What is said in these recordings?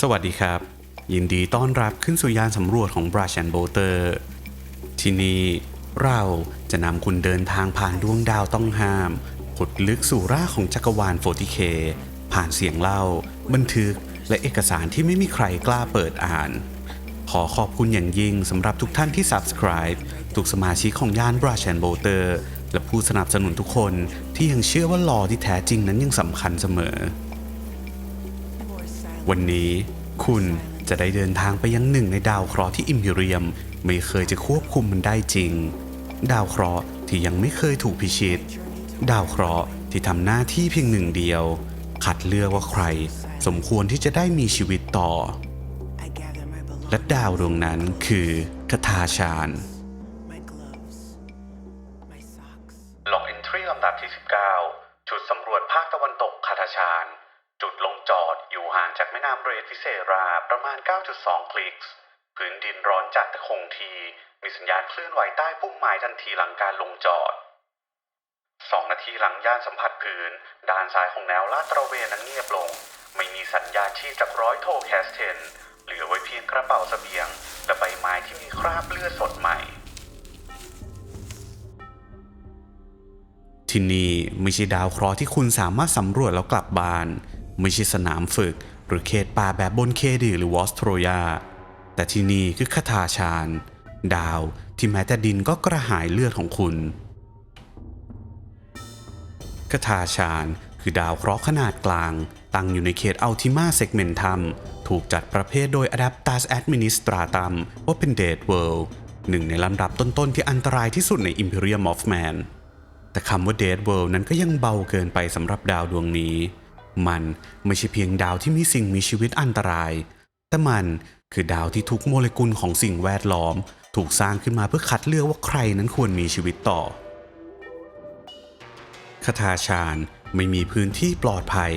สวัสดีครับยินดีต้อนรับขึ้นสู่ยานสำรวจของ Brush and Bolter ที่นี่เราจะนำคุณเดินทางผ่านดวงดาวต้องห้ามขุดลึกสู่รากของจักรวาล 40K ผ่านเสียงเล่าบันทึกและเอกสารที่ไม่มีใครกล้าเปิดอ่านขอขอบคุณอย่างยิ่งสำหรับทุกท่านที่ Subscribe ทุกสมาชิกของยาน Brush and Bolter และผู้สนับสนุนทุกคนที่ยังเชื่อว่าลอที่แท้จริงนั้นยังสำคัญเสมอวันนี้คุณจะได้เดินทางไปยังหนึ่งในดาวเคราะห์ที่อิมพีเรียมไม่เคยจะควบคุมมันได้จริงดาวเคราะห์ที่ยังไม่เคยถูกพิชิตดาวเคราะห์ที่ทำหน้าที่เพียงหนึ่งเดียวคัดเลือกว่าใครสมควรที่จะได้มีชีวิตต่อและดาวดวงนั้นคือคทาชาญล็อกเอนทรีลำดับที่19จุดสำรวจภาคตะวันตกคทาชาญจุดลงจอดอยู่ห่างจากแม่น้ำเรดวิเซราประมาณ 9.2 คลิกส์พื้นดินร้อนจัดแต่คงที่มีสัญญาณเคลื่อนไหวใต้พุ่มไม้ทันทีหลังการลงจอด2 นาทีหลังย่านสัมผัสพื้นด้านซ้ายของแนวลาดตระเวนนั้นเงียบลงไม่มีสัญญาณชีพจากร้อยโทแคสเทนเหลือไว้เพียงกระเป๋าเสบียงและใบไม้ที่มีคราบเลือดสดใหม่ที่นี่ไม่ใช่ดาวเคราะห์ที่คุณสามารถสำรวจแล้วกลับบ้านไม่ใช่สนามฝึกหรือเขตป่าแบบบนเคดีหรือวอสโตรยาแต่ที่นี่คือคทาชาญดาวที่แม้แต่ดินก็กระหายเลือดของคุณคทาชาญคือดาวเคราะห์ขนาดกลางตั้งอยู่ในเขตอัลติมาเซกเมนตัมถูกจัดประเภทโดย Adeptus Administratum ว่าเป็น Dead World หนึ่งในลำดับต้นๆที่อันตรายที่สุดใน Imperium of Man แต่คำว่า Dead World นั้นก็ยังเบาเกินไปสำหรับดาวดวงนี้มันไม่ใช่เพียงดาวที่มีสิ่งมีชีวิตอันตรายแต่มันคือดาวที่ทุกโมเลกุลของสิ่งแวดล้อมถูกสร้างขึ้นมาเพื่อคัดเลือกว่าใครนั้นควรมีชีวิตต่อคทาชาญไม่มีพื้นที่ปลอดภัย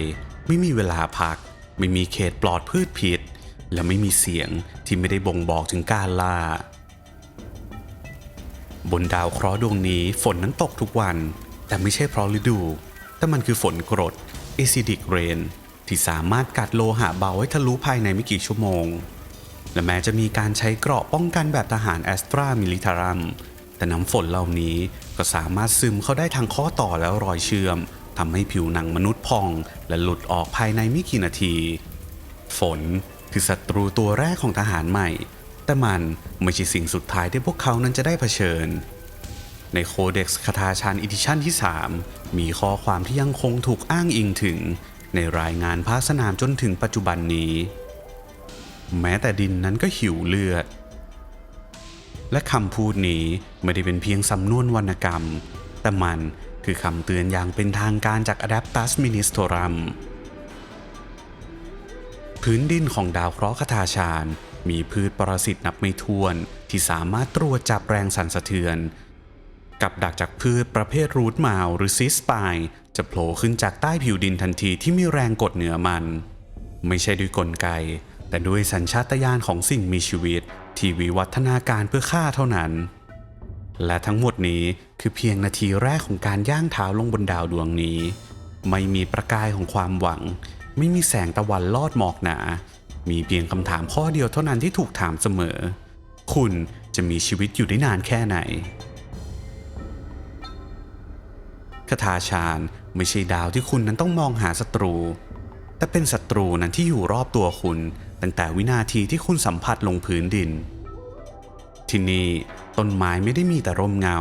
ไม่มีเวลาพักไม่มีเขตปลอดพืชพิษและไม่มีเสียงที่ไม่ได้บ่งบอกถึงการล่าบนดาวเคราะห์ดวงนี้ฝนนั้นตกทุกวันแต่ไม่ใช่เพราะฤดูแต่มันคือฝนกรดAcidic Rain ที่สามารถกัดโลหะเบาให้ทะลุภายในไม่กี่ชั่วโมงและแม้จะมีการใช้เกราะป้องกันแบบทหารแอสตรามิลิทารัมแต่น้ำฝนเหล่านี้ก็สามารถซึมเข้าได้ทางข้อต่อและรอยเชื่อมทำให้ผิวหนังมนุษย์พองและหลุดออกภายในไม่กี่นาทีฝนคือศัตรูตัวแรกของทหารใหม่แต่มันไม่ใช่สิ่งสุดท้ายที่พวกเขานั้นจะได้เผชิญในโคเด็กซ์คทาชาญอีดิชั่นที่3มีข้อความที่ยังคงถูกอ้างอิงถึงในรายงานภาคสนามจนถึงปัจจุบันนี้แม้แต่ดินนั้นก็หิวเลือดและคำพูดนี้ไม่ได้เป็นเพียงสำนวนวรรณกรรมแต่มันคือคำเตือนอย่างเป็นทางการจาก Adeptus Ministorum พื้นดินของดาวเคราะห์คทาชาญมีพืชปรสิตนับไม่ถ้วนที่สามารถตรวจจับแรงสั่นสะเทือนกับดักจากพืชประเภทรูทมาวหรือซิสปายจะโผล่ขึ้นจากใต้ผิวดินทันทีที่มีแรงกดเหนือมันไม่ใช่ด้วยกลไกแต่ด้วยสัญชาตญาณของสิ่งมีชีวิตที่วิวัฒนาการเพื่อฆ่าเท่านั้นและทั้งหมดนี้คือเพียงนาทีแรกของการย่างเท้าลงบนดาวดวงนี้ไม่มีประกายของความหวังไม่มีแสงตะวันลอดหมอกหนามีเพียงคำถามข้อเดียวเท่านั้นที่ถูกถามเสมอคุณจะมีชีวิตอยู่ได้นานแค่ไหนคทาชาญไม่ใช่ดาวที่คุณนั้นต้องมองหาศัตรูแต่เป็นศัตรูนั้นที่อยู่รอบตัวคุณตั้งแต่วินาทีที่คุณสัมผัสลงพื้นดินที่นี่ต้นไม้ไม่ได้มีแต่ร่มเงา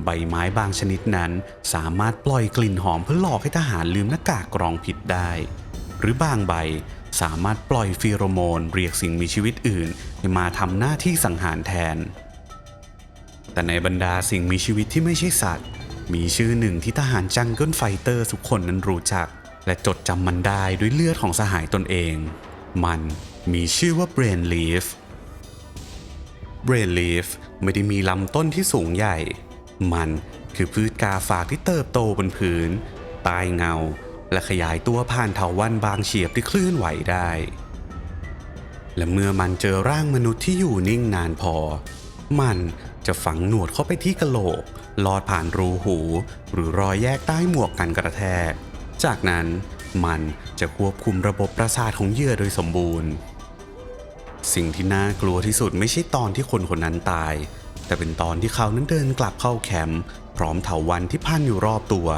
ใบไม้บางชนิดนั้นสามารถปล่อยกลิ่นหอมเพื่อหลอกให้ทหารลืมหน้ากากกรองพิษได้หรือบางใบสามารถปล่อยฟีโรโมนเรียกสิ่งมีชีวิตอื่นให้มาทำหน้าที่สังหารแทนแต่ในบรรดาสิ่งมีชีวิตที่ไม่ใช่สัตว์มีชื่อหนึ่งที่ทหารจังเกิลไฟเตอร์ทุกคนนั้นรู้จักและจดจำมันได้ด้วยเลือดของสหายตนเองมันมีชื่อว่าเบรนลีฟไม่ได้มีลำต้นที่สูงใหญ่มันคือพืชกาฝากที่เติบโตบนพื้นใต้เงาและขยายตัวผ่านเถาวัลย์บางเฉียบที่เคลื่อนไหวได้และเมื่อมันเจอร่างมนุษย์ที่อยู่นิ่งนานพอมันจะฝังหนวดเข้าไปที่กะโหลกลอดผ่านรูหูหรือรอยแยกใต้หมวกกันกระแทกจากนั้น มันจะควบคุมระบบประสาทของเหยื่อโดยสมบูรณ์สิ่งที่น่ากลัวที่สุดไม่ใช่ตอนที่คนคนนั้นตายแต่เป็นตอนที่เขานั้นเดินกลับเข้าแคมป์พร้อมเถาวัลย์ที่พันอยู่รอบตัว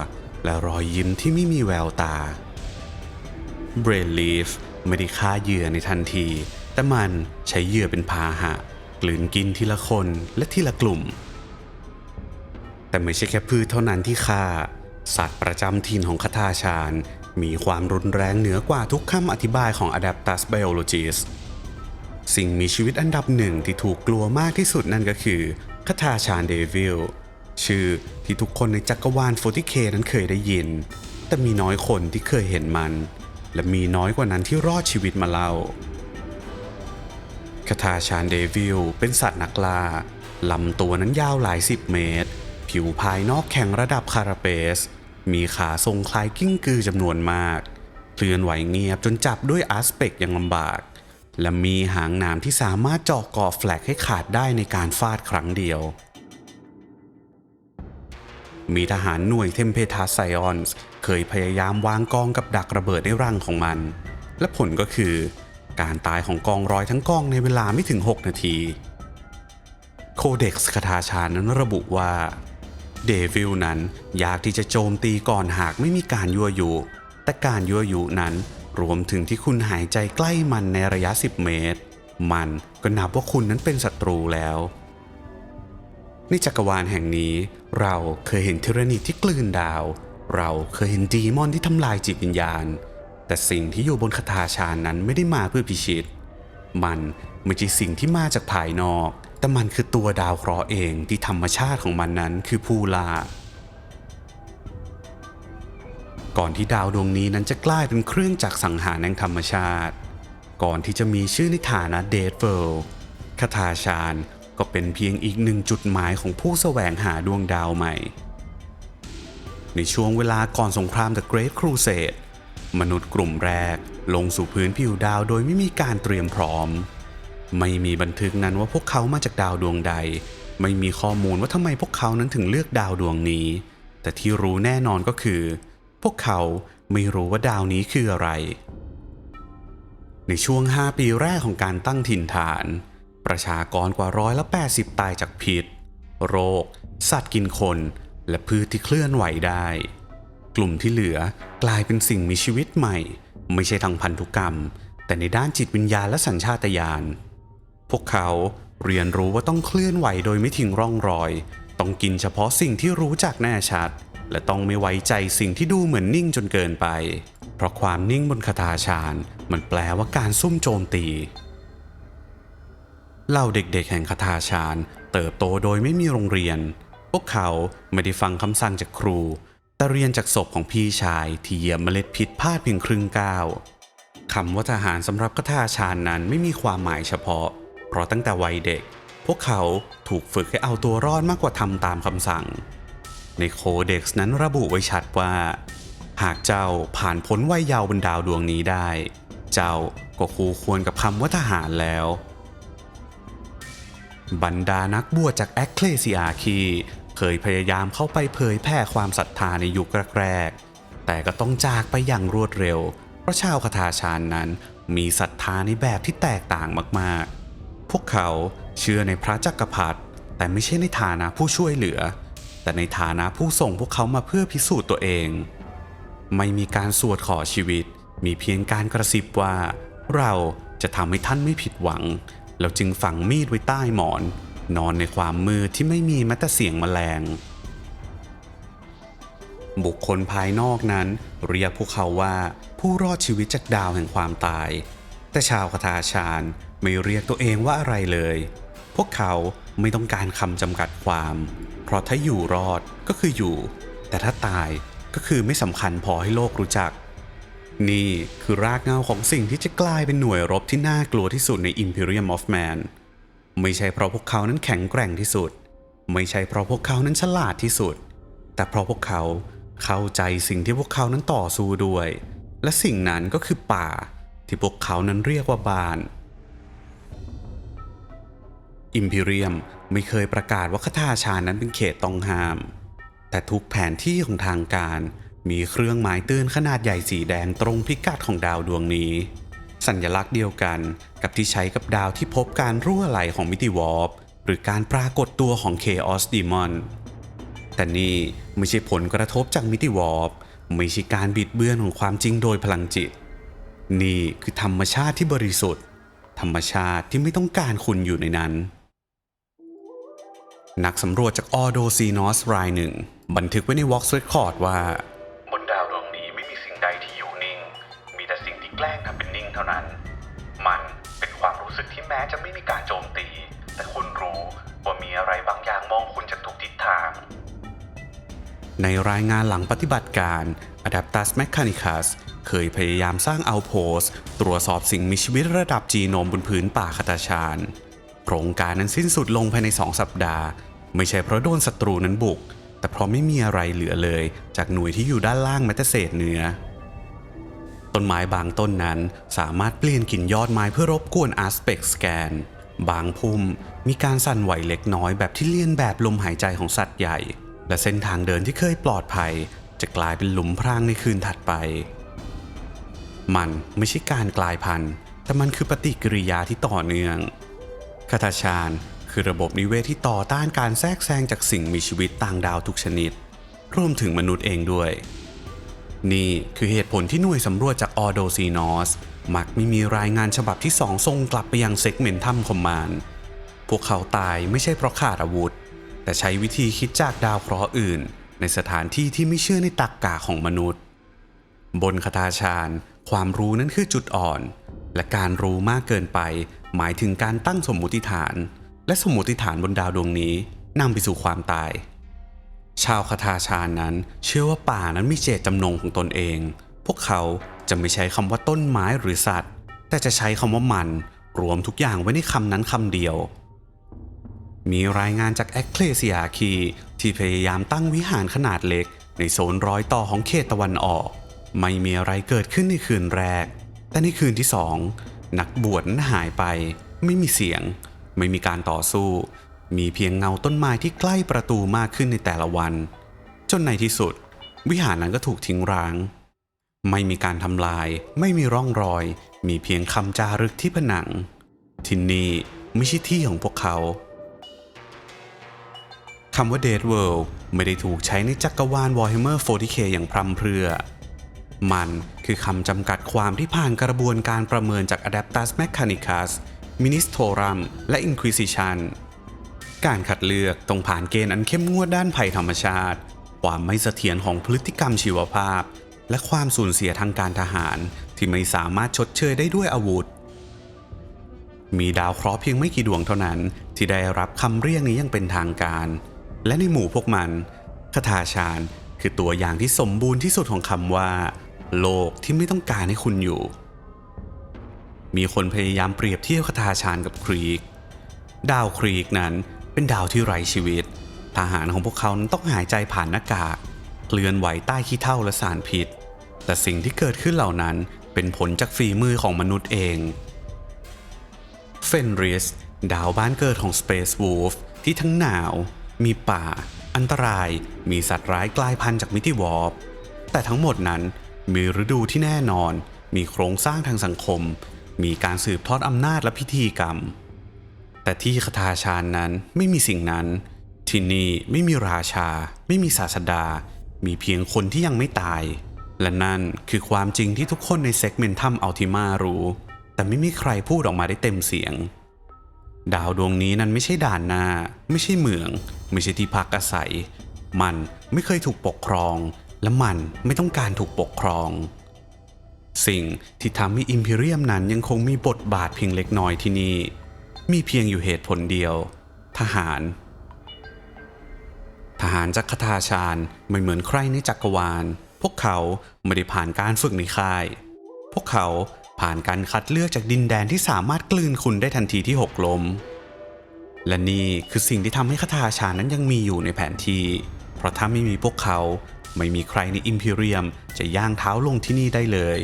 และรอยยิ้มที่ไม่มีแววตาเบรนลีฟไม่ได้ฆ่าเหยื่อในทันทีแต่มันใช้เหยื่อเป็นพาหะกลืนกินทีละคนและทีละกลุ่มแต่ไม่ใช่แค่พืชเท่านั้นที่ฆ่าสัตว์ประจำถิ่นของคทาชาญมีความรุนแรงเหนือกว่าทุกคำอธิบายของ Adeptus Biologis สิ่งมีชีวิตอันดับหนึ่งที่ถูกกลัวมากที่สุดนั่นก็คือคทาชาญเดวิลชื่อที่ทุกคนในจักรวาล 40K นั้นเคยได้ยินแต่มีน้อยคนที่เคยเห็นมันและมีน้อยกว่านั้นที่รอดชีวิตมาเล่าคทาชาญเดวิลเป็นสัตว์นักล่าลำตัวนั้นยาวหลาย10 เมตรผิวภายนอกแข็งระดับคาราเปสมีขาทรงคล้ายกิ้งกือจำนวนมากเคลื่อนไหวเงียบจนจับด้วยอาสเปกยังลำบากและมีหางหนามที่สามารถเจาะก่อแฟลกให้ขาดได้ในการฟาดครั้งเดียวมีทหารหน่วยเทมเพทัสไซออนส์เคยพยายามวางกองกับดักระเบิดในรังของมันและผลก็คือการตายของกองร้อยทั้งกองในเวลาไม่ถึง6 นาทีโคเด็กซ์คทาชาญนั้นระบุว่าเดวิลนั้นอยากที่จะโจมตีก่อนหากไม่มีการยั่วยุแต่การยั่วยุนั้นรวมถึงที่คุณหายใจใกล้มันในระยะ10 เมตรมันก็นับว่าคุณนั้นเป็นศัตรูแล้วในจักรวาลแห่งนี้เราเคยเห็นเทรานิดที่กลืนดาวเราเคยเห็นดีมอนที่ทำลายจิตวิญญาณแต่สิ่งที่อยู่บนคทาชาญนั้นไม่ได้มาเพื่อพิชิตมันไม่ใช่สิ่งที่มาจากภายนอกแต่มันคือตัวดาวเคราะห์เองที่ธรรมชาติของมันนั้นคือผู้ล่าก่อนที่ดาวดวงนี้นั้นจะกลายเป็นเครื่องจักรสังหารแห่งธรรมชาติก่อนที่จะมีชื่อในฐานะเดดเวิลด์คทาชาญก็เป็นเพียงอีกหนึ่งจุดหมายของผู้แสวงหาดวงดาวใหม่ในช่วงเวลาก่อนสงคราม The Great Crusade มนุษย์กลุ่มแรกลงสู่พื้นผิวดาวโดยไม่มีการเตรียมพร้อมไม่มีบันทึกนั้นว่าพวกเขามาจากดาวดวงใดไม่มีข้อมูลว่าทำไมพวกเขานั้นถึงเลือกดาวดวงนี้แต่ที่รู้แน่นอนก็คือพวกเขาไม่รู้ว่าดาวนี้คืออะไรในช่วง5 ปีแรกของการตั้งถิ่นฐานประชากรกว่า180ตายจากพิษโรคสัตว์กินคนและพืชที่เคลื่อนไหวได้กลุ่มที่เหลือกลายเป็นสิ่งมีชีวิตใหม่ไม่ใช่ทางพันธุกรรมแต่ในด้านจิตวิญญาณและสัญชาตญาณพวกเขาเรียนรู้ว่าต้องเคลื่อนไหวโดยไม่ทิ้งร่องรอยต้องกินเฉพาะสิ่งที่รู้จักแน่ชัดและต้องไม่ไว้ใจสิ่งที่ดูเหมือนนิ่งจนเกินไปเพราะความนิ่งบนคทาชาญมันแปลว่าการซุ่มโจมตีเหล่าเด็กๆแห่งคทาชาญเติบโตโดยไม่มีโรงเรียนพวกเขาไม่ได้ฟังคำสั่งจากครูแต่เรียนจากศพของพี่ชายที่เหยียบเมล็ดพิษพลาดเพียงครึ่งก้าวคำว่าทหารสำหรับคทาชาญนั้นไม่มีความหมายเฉพาะเพราะตั้งแต่วัยเด็กพวกเขาถูกฝึกให้เอาตัวรอดมากกว่าทำตามคำสั่งในโคเด็กซ์นั้นระบุไว้ชัดว่าหากเจ้าผ่านพ้นวัยเยาว์บนดาวดวงนี้ได้เจ้าก็คู่ควรกับคำว่าทหารแล้วบรรดานักบวชจากแอคเคลเซียคีเคยพยายามเข้าไปเผยแผ่ความศรัทธาในยุคแรกๆแต่ก็ต้องจากไปอย่างรวดเร็วเพราะชาวคทาชาญนั้นมีศรัทธาในแบบที่แตกต่างมากๆพวกเขาเชื่อในพระจักรพรรดิแต่ไม่ใช่ในฐานะผู้ช่วยเหลือแต่ในฐานะผู้ส่งพวกเขามาเพื่อพิสูจน์ตัวเองไม่มีการสวดขอชีวิตมีเพียงการกระซิบว่าเราจะทำให้ท่านไม่ผิดหวังแล้วจึงฝังมีดไว้ใต้หมอนนอนในความมืดที่ไม่มีแม้แต่เสียงแมลงบุคคลภายนอกนั้นเรียกพวกเขาว่าผู้รอดชีวิตจากดาวแห่งความตายแต่ชาวคทาชาญไม่เรียกตัวเองว่าอะไรเลยพวกเขาไม่ต้องการคำจำกัดความเพราะถ้าอยู่รอดก็คืออยู่แต่ถ้าตายก็คือไม่สำคัญพอให้โลกรู้จักนี่คือรากเหง้าของสิ่งที่จะกลายเป็นหน่วยรบที่น่ากลัวที่สุดใน Imperium of Man ไม่ใช่เพราะพวกเขานั้นแข็งแกร่งที่สุดไม่ใช่เพราะพวกเขานั้นฉลาดที่สุดแต่เพราะพวกเขาเข้าใจสิ่งที่พวกเขานั้นต่อสู้ด้วยและสิ่งนั้นก็คือป่าที่พวกเขานั้นเรียกว่าบ้าน Imperium ไม่เคยประกาศว่าคทาชาญนั้นเป็นเขตต้องห้ามแต่ทุกแผนที่ของทางการ มีเครื่องหมายเตือนขนาดใหญ่สีแดงตรงพิกัดของดาวดวงนี้สัญลักษณ์เดียวกันกับที่ใช้กับดาวที่พบการรั่วไหลของมิติวอร์ปหรือการปรากฏตัวของ Chaos Demon แต่นี่ไม่ใช่ผลกระทบจากมิติวอร์ปไม่ใช่การบิดเบือนของความจริงโดยพลังจิตนี่คือธรรมชาติที่บริสุทธิ์ธรรมชาติที่ไม่ต้องการคุณอยู่ในนั้นนักสำรวจจากออโดซีนอสรายหนึ่งบันทึกไว้ใน Vox Record ว่าบนดาวดวงนี้ไม่มีสิ่งใดที่อยู่นิ่งมีแต่สิ่งที่แกล้งทำเป็นนิ่งเท่านั้นมันเป็นความรู้สึกที่แม้จะไม่มีการโจมตีแต่คุณรู้ว่ามีอะไรบางอย่างมองคุณจากทุกทิศทางในรายงานหลังปฏิบัติการ Adeptus Mechanicus เคยพยายามสร้างเอาท์โพสต์ตรวจสอบสิ่งมีชีวิตระดับจีโนมบนพื้นป่าคาตาชานโครงการนั้นสิ้นสุดลงภายใน2 สัปดาห์ไม่ใช่เพราะโดนศัตรูนั้นบุกแต่เพราะไม่มีอะไรเหลือเลยจากหน่วยที่อยู่ด้านล่างแม้แต่เศษเนื้อต้นไม้บางต้นนั้นสามารถเปลี่ยนกิ่งยอดไม้เพื่อรบกวน Aspect Scan บางพุ่มมีการสั่นไหวเล็กน้อยแบบที่เลียนแบบลมหายใจของสัตว์ใหญ่และเส้นทางเดินที่เคยปลอดภัยจะกลายเป็นหลุมพรางในคืนถัดไปมันไม่ใช่การกลายพันธุ์แต่มันคือปฏิกิริยาที่ต่อเนื่องคาตาชานคือระบบนิเวศที่ต่อต้านการแทรกแซงจากสิ่งมีชีวิตต่างดาวทุกชนิดรวมถึงมนุษย์เองด้วยนี่คือเหตุผลที่หน่วยสำรวจจากออโดซีนอสมักไม่มีรายงานฉบับที่2ส่งกลับไปยังเซกเมนทัมคอมมานด์พวกเขาตายไม่ใช่เพราะขาดอาวุธแต่ใช้วิธีคิดจากดาวเคราะห์อื่นในสถานที่ที่ไม่เชื่อในตรรกะของมนุษย์บนคาตาชานความรู้นั้นคือจุดอ่อนและการรู้มากเกินไปหมายถึงการตั้งสมมุติฐานและสมมุติฐานบนดาวดวงนี้นำไปสู่ความตายชาวคาตาชานนั้นเชื่อว่าป่านั้นมีเจตจำนงของตนเองพวกเขาจะไม่ใช้คำว่าต้นไม้หรือสัตว์แต่จะใช้คำว่ามันรวมทุกอย่างไว้ในคำนั้นคำเดียวมีรายงานจากแอคเคลเซียคีที่พยายามตั้งวิหารขนาดเล็กในโซนรอยต่อของเขตตะวันออกไม่มีอะไรเกิดขึ้นในคืนแรกแต่ในคืนที่2นักบวชนั้นหายไปไม่มีเสียงไม่มีการต่อสู้มีเพียงเงาต้นไม้ที่ใกล้ประตูมากขึ้นในแต่ละวันจนในที่สุดวิหารนั้นก็ถูกทิ้งร้างไม่มีการทำลายไม่มีร่องรอยมีเพียงคำจารึกที่ผนังที่นี่ไม่ใช่ที่ของพวกเขาคำว่า Dead World ไม่ได้ถูกใช้ในจักรวาล Warhammer 40K อย่างพร่ำเพรื่อมันคือคำจำกัดความที่ผ่านกระบวนการประเมินจาก Adeptus Mechanicus Ministorum และ Inquisition การคัดเลือกต้องผ่านเกณฑ์อันเข้มงวดด้านภัยธรรมชาติความไม่เสถียรของพฤติกรรมชีวภาพและความสูญเสียทางการทหารที่ไม่สามารถชดเชยได้ด้วยอาวุธมีดาวเคราะห์เพียงไม่กี่ดวงเท่านั้นที่ได้รับคำเรียกนี้อย่างเป็นทางการและในหมู่พวกมันคาตาชานคือตัวอย่างที่สมบูรณ์ที่สุดของคำว่าโลกที่ไม่ต้องการให้คุณอยู่มีคนพยายามเปรียบเทียบคาตาชานกับครีกดาวครีกนั้นเป็นดาวที่ไร้ชีวิตทหารของพวกเขานั้นต้องหายใจผ่านหน้ากากเคลื่อนไหวใต้ขี้เถ้าและสารพิษแต่สิ่งที่เกิดขึ้นเหล่านั้นเป็นผลจากฝีมือของมนุษย์เองเฟนริสดาวบ้านเกิดของ Space Wolf ที่ทั้งหนาวมีป่าอันตรายมีสัตว์ร้ายกลายพันธุ์จากมิติวอร์ปแต่ทั้งหมดนั้นมีฤดูที่แน่นอนมีโครงสร้างทางสังคมมีการสืบทอดอำนาจและพิธีกรรมแต่ที่คาตาชานนั้นไม่มีสิ่งนั้นที่นี่ไม่มีราชาไม่มีศาสดามีเพียงคนที่ยังไม่ตายและนั่นคือความจริงที่ทุกคนในเซกเมนทัมอัลติมารู้แต่ไม่มีใครพูดออกมาได้เต็มเสียงดาวดวงนี้นั้นไม่ใช่ด่านหน้าไม่ใช่เมืองไม่ใช่ที่พักอาศัยมันไม่เคยถูกปกครองและมันไม่ต้องการถูกปกครองสิ่งที่ทำให้อิมพีเรียมนั้นยังคงมีบทบาทเพียงเล็กน้อยที่นี่มีเพียงอยู่เหตุผลเดียวทหารจากคาตาชานไม่เหมือนใครในจักรวาลพวกเขาไม่ได้ผ่านการฝึกในค่ายพวกเขาผ่านการคัดเลือกจากดินแดนที่สามารถกลืนคุณได้ทันทีที่หกล้มและนี่คือสิ่งที่ทำให้คาตาชานนั้นยังมีอยู่ในแผนที่เพราะถ้าไม่มีพวกเขาไม่มีใครในอิมพีเรียมจะย่างเท้าลงที่นี่ได้เลย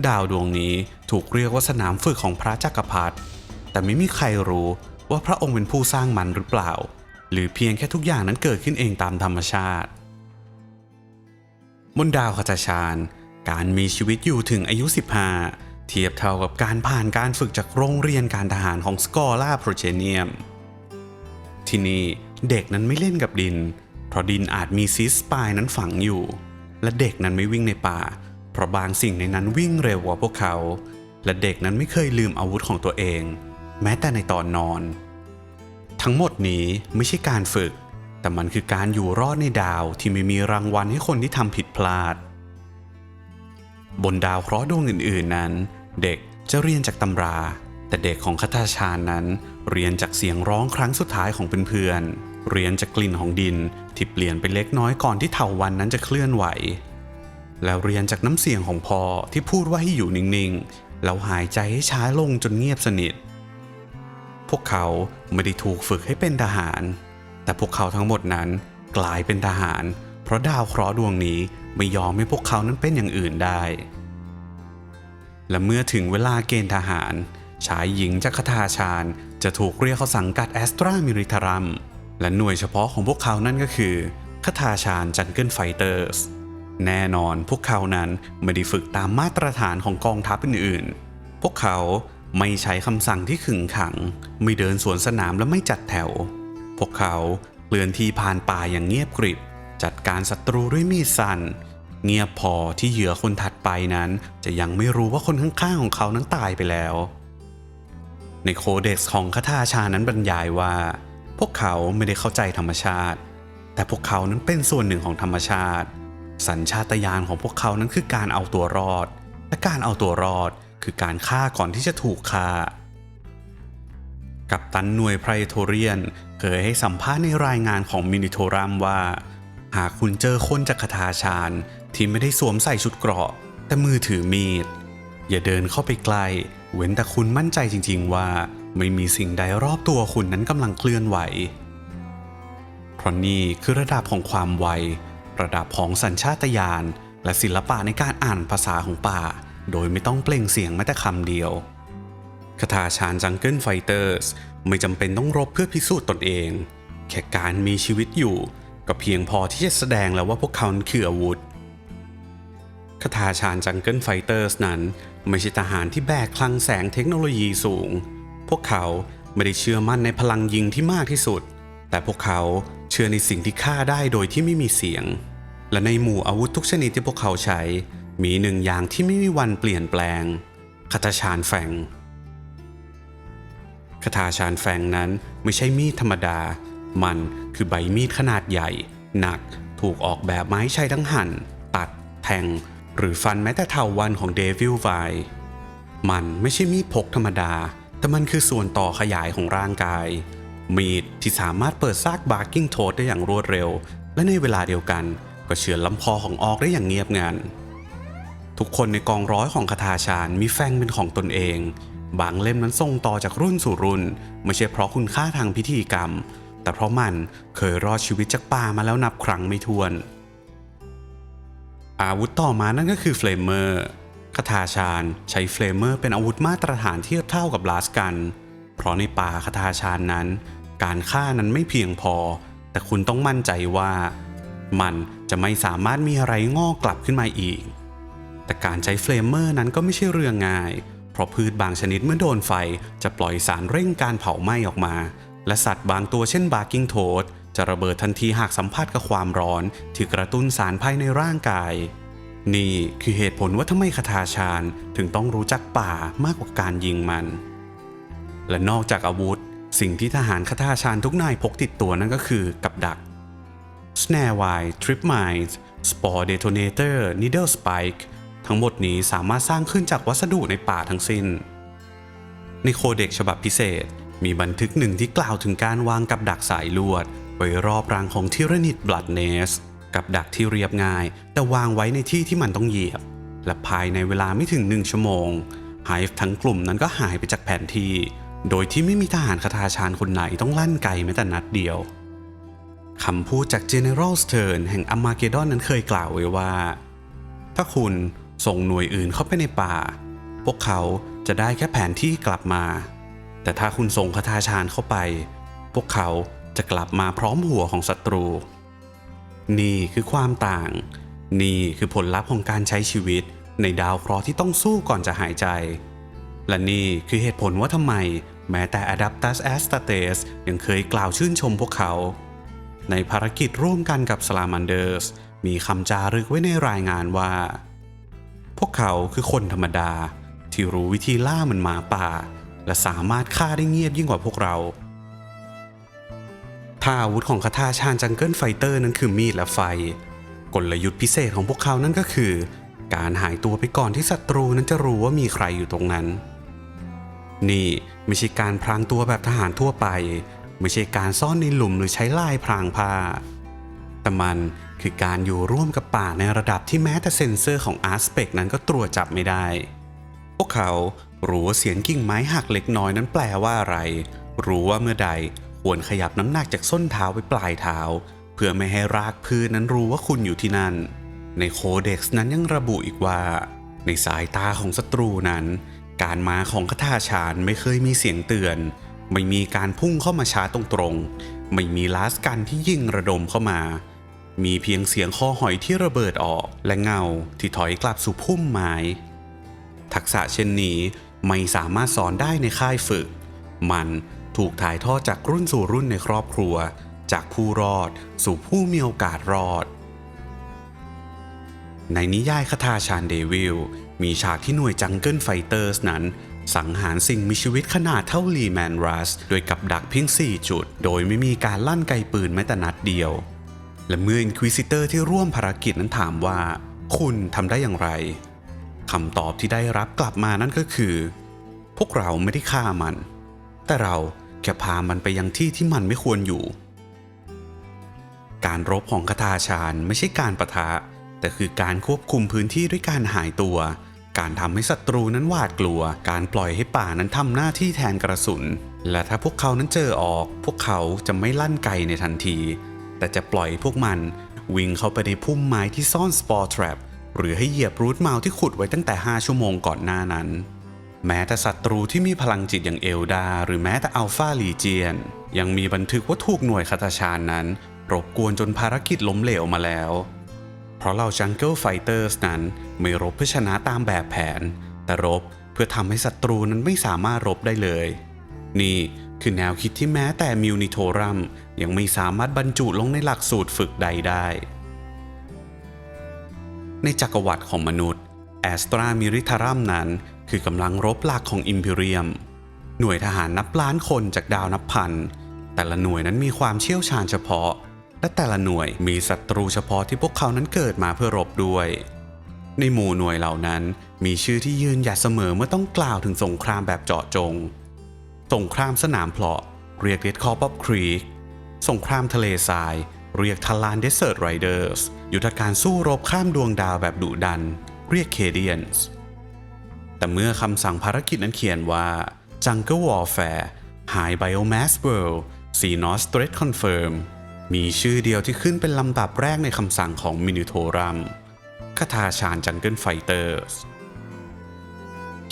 ดาวดวงนี้ถูกเรียกว่าสนามฝึกของพระจักรพรรดิแต่ไม่มีใครรู้ว่าพระองค์เป็นผู้สร้างมันหรือเปล่าหรือเพียงแค่ทุกอย่างนั้นเกิดขึ้นเองตามธรรมชาติ บนดาวคาตาชานการมีชีวิตอยู่ถึงอายุ 15 เทียบเท่ากับการผ่านการฝึกจากโรงเรียนการทหารของสกอร่าโพรเจเนียมที่นี่เด็กนั้นไม่เล่นกับดินเพราะดินอาจมีซีสปายนั้นฝังอยู่และเด็กนั้นไม่วิ่งในป่าเพราะบางสิ่งในนั้นวิ่งเร็วกว่าพวกเขาและเด็กนั้นไม่เคยลืมอาวุธของตัวเองแม้แต่ในตอนนอนทั้งหมดนี้ไม่ใช่การฝึกแต่มันคือการอยู่รอดในดาวที่ไม่มีรางวัลให้คนที่ทำผิดพลาดบนดาวเคราะห์ดวงอื่นๆนั้นเด็กจะเรียนจากตำราแต่เด็กของคาตาชานนั้นเรียนจากเสียงร้องครั้งสุดท้ายของเพื่อนๆเรียนจากกลิ่นของดินที่เปลี่ยนไปเล็กน้อยก่อนที่เถาวัลย์นั้นจะเคลื่อนไหวแล้วเรียนจากน้ำเสียงของพ่อที่พูดว่าให้อยู่นิ่งๆแล้วหายใจให้ช้าลงจนเงียบสนิทพวกเขาไม่ได้ถูกฝึกให้เป็นทหารแต่พวกเขาทั้งหมดนั้นกลายเป็นทหารเพราะดาวเคราะห์ดวงนี้ไม่ยอมให้พวกเขานั้นเป็นอย่างอื่นได้และเมื่อถึงเวลาเกณฑ์ทหารชายหญิงจากคาตาชานจะถูกเรียกเข้าสังกัดแอสตรามิลิทารัมและหน่วยเฉพาะของพวกเขานั่นก็คือคาตาชานจังเกิลไฟเตอร์สแน่นอนพวกเขานั้นไม่ได้ฝึกตามมาตรฐานของกองทัพอื่นๆพวกเขาไม่ใช้คำสั่งที่ขึงขังไม่เดินสวนสนามและไม่จัดแถวพวกเขาเคลื่อนที่ผ่านป่าอย่างเงียบกริบจัดการศัตรูด้วยมีดสั้นเงียบพอที่เหยื่อคนถัดไปนั้นจะยังไม่รู้ว่าคนข้างๆของเขานั้นตายไปแล้วในโคเด็กซ์ของคาตาชานั้นบรรยายว่าพวกเขาไม่ได้เข้าใจธรรมชาติแต่พวกเขานั้นเป็นส่วนหนึ่งของธรรมชาติสัญชาตญาณของพวกเขานั้นคือการเอาตัวรอดและการเอาตัวรอดคือการฆ่าก่อนที่จะถูกฆ่ากัปตันหน่วยไพรโทเรียนเคยให้สัมภาษณ์ในรายงานของมินิโทรัมว่าหากคุณเจอคนจากคาตาชานที่ไม่ได้สวมใส่ชุดเกราะแต่มือถือมีดอย่าเดินเข้าไปใกล้เว้นแต่คุณมั่นใจจริงๆว่าไม่มีสิ่งใดรอบตัวคุณนั้นกำลังเคลื่อนไหวเพราะนี่คือระดับของความไวระดับของสัญชาตญาณและศิลปะในการอ่านภาษาของป่าโดยไม่ต้องเปล่งเสียงแม้แต่คำเดียวคาตาชานจังเกิลไฟเตอร์สไม่จำเป็นต้องรบเพื่อพิสูจน์ตนเองแค่การมีชีวิตอยู่ก็เพียงพอที่จะแสดงแล้วว่าพวกเขาคืออาวุธคาตาชานจังเกิลไฟเตอร์สนั้นไม่ใช่ทหารที่แบกคลังแสงเทคโนโลยีสูงพวกเขาไม่ได้เชื่อมั่นในพลังยิงที่มากที่สุดแต่พวกเขาเชื่อในสิ่งที่ฆ่าได้โดยที่ไม่มีเสียงและในหมู่อาวุธทุกชนิดที่พวกเขาใช้มีหนึ่งอย่างที่ไม่มีวันเปลี่ยนแปลงคาตาชานแฟงคาตาชานแฟงนั้นไม่ใช่มีดธรรมดามันคือใบมีดขนาดใหญ่หนักถูกออกแบบมาให้ใช้ทั้งหั่นตัดแทงหรือฟันแม้แต่เถาวัลย์ของเดวิลไวมันไม่ใช่มีดพกธรรมดาแต่มันคือส่วนต่อขยายของร่างกายมีดที่สามารถเปิดซากบาร์กิ้งโทสได้อย่างรวดเร็วและในเวลาเดียวกันก็เฉือนลำคอของออกได้อย่างเงียบงันทุกคนในกองร้อยของคาตาชานมีแฟงเป็นของตนเองบางเล่มนั้นส่งต่อจากรุ่นสู่รุ่นไม่ใช่เพราะคุณค่าทางพิธีกรรมแต่เพราะมันเคยรอดชีวิตจากป่ามาแล้วนับครั้งไม่ถ้วนอาวุธต่อมานั่นก็คือเฟลเมอร์คาตาชานใช้เฟลเมอร์เป็นอาวุธมาตรฐานเทียบเท่ากับลาสกันเพราะในป่าคาตาชานนั้นการฆ่านั้นไม่เพียงพอแต่คุณต้องมั่นใจว่ามันจะไม่สามารถมีอะไรงอกกลับขึ้นมาอีกแต่การใช้เฟลเมอร์นั้นก็ไม่ใช่เรื่องง่ายเพราะพืชบางชนิดเมื่อโดนไฟจะปล่อยสารเร่งการเผาไหม้ออกมาและสัตว์บางตัวเช่นบาร์กิ้งโทสจะระเบิดทันทีหากสัมผัสกับความร้อนที่กระตุ้นสารภายในร่างกายนี่คือเหตุผลว่าทำไมคาตาชานถึงต้องรู้จักป่ามากกว่าการยิงมันและนอกจากอาวุธสิ่งที่ทหารคาตาชานทุกนายพกติดตัวนั่นก็คือกับดัก Snare Wire Trip Mines Spore Detonator Needle Spike ทั้งหมดนี้สามารถสร้างขึ้นจากวัสดุในป่าทั้งสิ้นในโคเด็กฉบับพิเศษมีบันทึกหนึ่งที่กล่าวถึงการวางกับดักสายลวดไว้รอบรังของทิรนิดบลัดเนสกับดักที่เรียบง่ายแต่วางไว้ในที่ที่มันต้องเหยียบและภายในเวลาไม่ถึง1 ชั่วโมงไฮฟ์ทั้งกลุ่มนั้นก็หายไปจากแผนที่โดยที่ไม่มีทหารคาตาชานคนไหนต้องลั่นไกแม้แต่นัดเดียวคำพูดจาก General Stern แห่งอาร์มาเกดดอนนั้นเคยกล่าวไว้ว่าถ้าคุณส่งหน่วยอื่นเข้าไปในป่าพวกเขาจะได้แค่แผนที่กลับมาแต่ถ้าคุณส่งคาตาชานเข้าไปพวกเขาจะกลับมาพร้อมหัวของศัตรูนี่คือความต่าง นี่คือผลลัพธ์ของการใช้ชีวิตในดาวเคราะห์ที่ต้องสู้ก่อนจะหายใจและนี่คือเหตุผลว่าทำไมแม้แต่ Adeptus Astartes ยังเคยกล่าวชื่นชมพวกเขาในภารกิจร่วมกันกับ Salamanders มีคำจารึกไว้ในรายงานว่าพวกเขาคือคนธรรมดาที่รู้วิธีล่ามันหมาป่าและสามารถฆ่าได้เงียบยิ่งกว่าพวกเราถ้าอาวุธของคาถาชาญจังเกิลไฟเตอร์นั้นคือมีดและไฟกลยุทธ์พิเศษของพวกเขานั่นก็คือการหายตัวไปก่อนที่ศัตรูนั้นจะรู้ว่ามีใครอยู่ตรงนั้นนี่ไม่ใช่การพรางตัวแบบทหารทั่วไปไม่ใช่การซ่อนในหลุมหรือใช้ลายพรางผ้าแต่มันคือการอยู่ร่วมกับป่าในระดับที่แม้แต่เซ็นเซอร์ของ Aspect นั้นก็ตรวจจับไม่ได้พวกเขารู้ว่าเสียงกิ่งไม้หักเล็กน้อยนั้นแปลว่าอะไรรู้ว่าเมื่อใดควรขยับน้ำหนักจากส้นเท้าไปปลายเท้าเพื่อไม่ให้รากพืชนั้นรู้ว่าคุณอยู่ที่นั่นในโคเด็กซ์นั้นยังระบุอีกว่าในสายตาของศัตรูนั้นการมาของคาถาชาญไม่เคยมีเสียงเตือนไม่มีการพุ่งเข้ามาช้าตรงๆไม่มีลาสกันที่ยิงระดมเข้ามามีเพียงเสียงคอหอยที่ระเบิดออกและเงาที่ถอยกลับสู่พุ่มไม้ทักษะเช่นนี้ไม่สามารถสอนได้ในค่ายฝึกมันถูกถ่ายทอดจากรุ่นสู่รุ่นในครอบครัวจากผู้รอดสู่ผู้มีโอกาสรอดในนิยายคาถาชาญเดวิลมีฉากที่หน่วยจังเกิลไฟเตอร์สนั้นสังหารสิ่งมีชีวิตขนาดเท่าลีแมนรัสโดยกับดักเพียง4 จุดโดยไม่มีการลั่นไกปืนแม้แต่นัดเดียวและเมื่ออินควิซิเตอร์ที่ร่วมภารกิจนั้นถามว่าคุณทำได้อย่างไรคำตอบที่ได้รับกลับมานั่นก็คือพวกเราไม่ได้ฆ่ามันแต่เราแค่พามันไปยังที่ที่มันไม่ควรอยู่การรบของคาถาชาญไม่ใช่การปะทะแต่คือการควบคุมพื้นที่ด้วยการหายตัวการทำให้ศัตรูนั้นหวาดกลัวการปล่อยให้ป่านั้นทำหน้าที่แทนกระสุนและถ้าพวกเขานั้นเจอออกพวกเขาจะไม่ลั่นไกในทันทีแต่จะปล่อยพวกมันวิ่งเข้าไปในพุ่มไม้ที่ซ่อนสปอร์แทรปหรือให้เหยียบรูทเมาที่ขุดไว้ตั้งแต่5 ชั่วโมงก่อนหน้านั้นแม้แต่ศัตรูที่มีพลังจิตอย่างเอลดาหรือแม้แต่อัลฟาลีเจียนยังมีบันทึกว่าถูกหน่วยคาถาชาญนั้นรบกวนจนภารกิจล้มเหลวมาแล้วเพราะเราจังเกิลไฟเตอร์สนั้นไม่รบเพื่อชนะตามแบบแผนแต่รบเพื่อทำให้ศัตรูนั้นไม่สามารถรบได้เลยนี่คือแนวคิดที่แม้แต่มิวนิโทรัมยังไม่สามารถบรรจุลงในหลักสูตรฝึกใดได้ในจักรวรรดิของมนุษย์แอสตรามิริทารัมนั้นคือกำลังรบหลักของอิมพีเรียมหน่วยทหารนับล้านคนจากดาวนับพันแต่ละหน่วยนั้นมีความเชี่ยวชาญเฉพาะและแต่ละหน่วยมีศัตรูเฉพาะที่พวกเขานั้นเกิดมาเพื่อรบด้วยในหมู่หน่วยเหล่านั้นมีชื่อที่ยืนหยัดเสมอเมื่อต้องกล่าวถึงสงครามแบบเจาะจงสงครามสนามเพลาะเรียก Red Corps of Creek สงครามทะเลทรายเรียก Talon Desert Riders ยุทธการสู้รบข้ามดวงดาวแบบดุดันเรียก Cadians แต่เมื่อคำสั่งภารกิจนั้นเขียนว่า Jungle Warfare High Biomass World Xenos Threat Confirm มีชื่อเดียวที่ขึ้นเป็นลำดับแรกในคำสั่งของมินิโทรัมคาถาชาญจังเกิลไฟเตอร์ส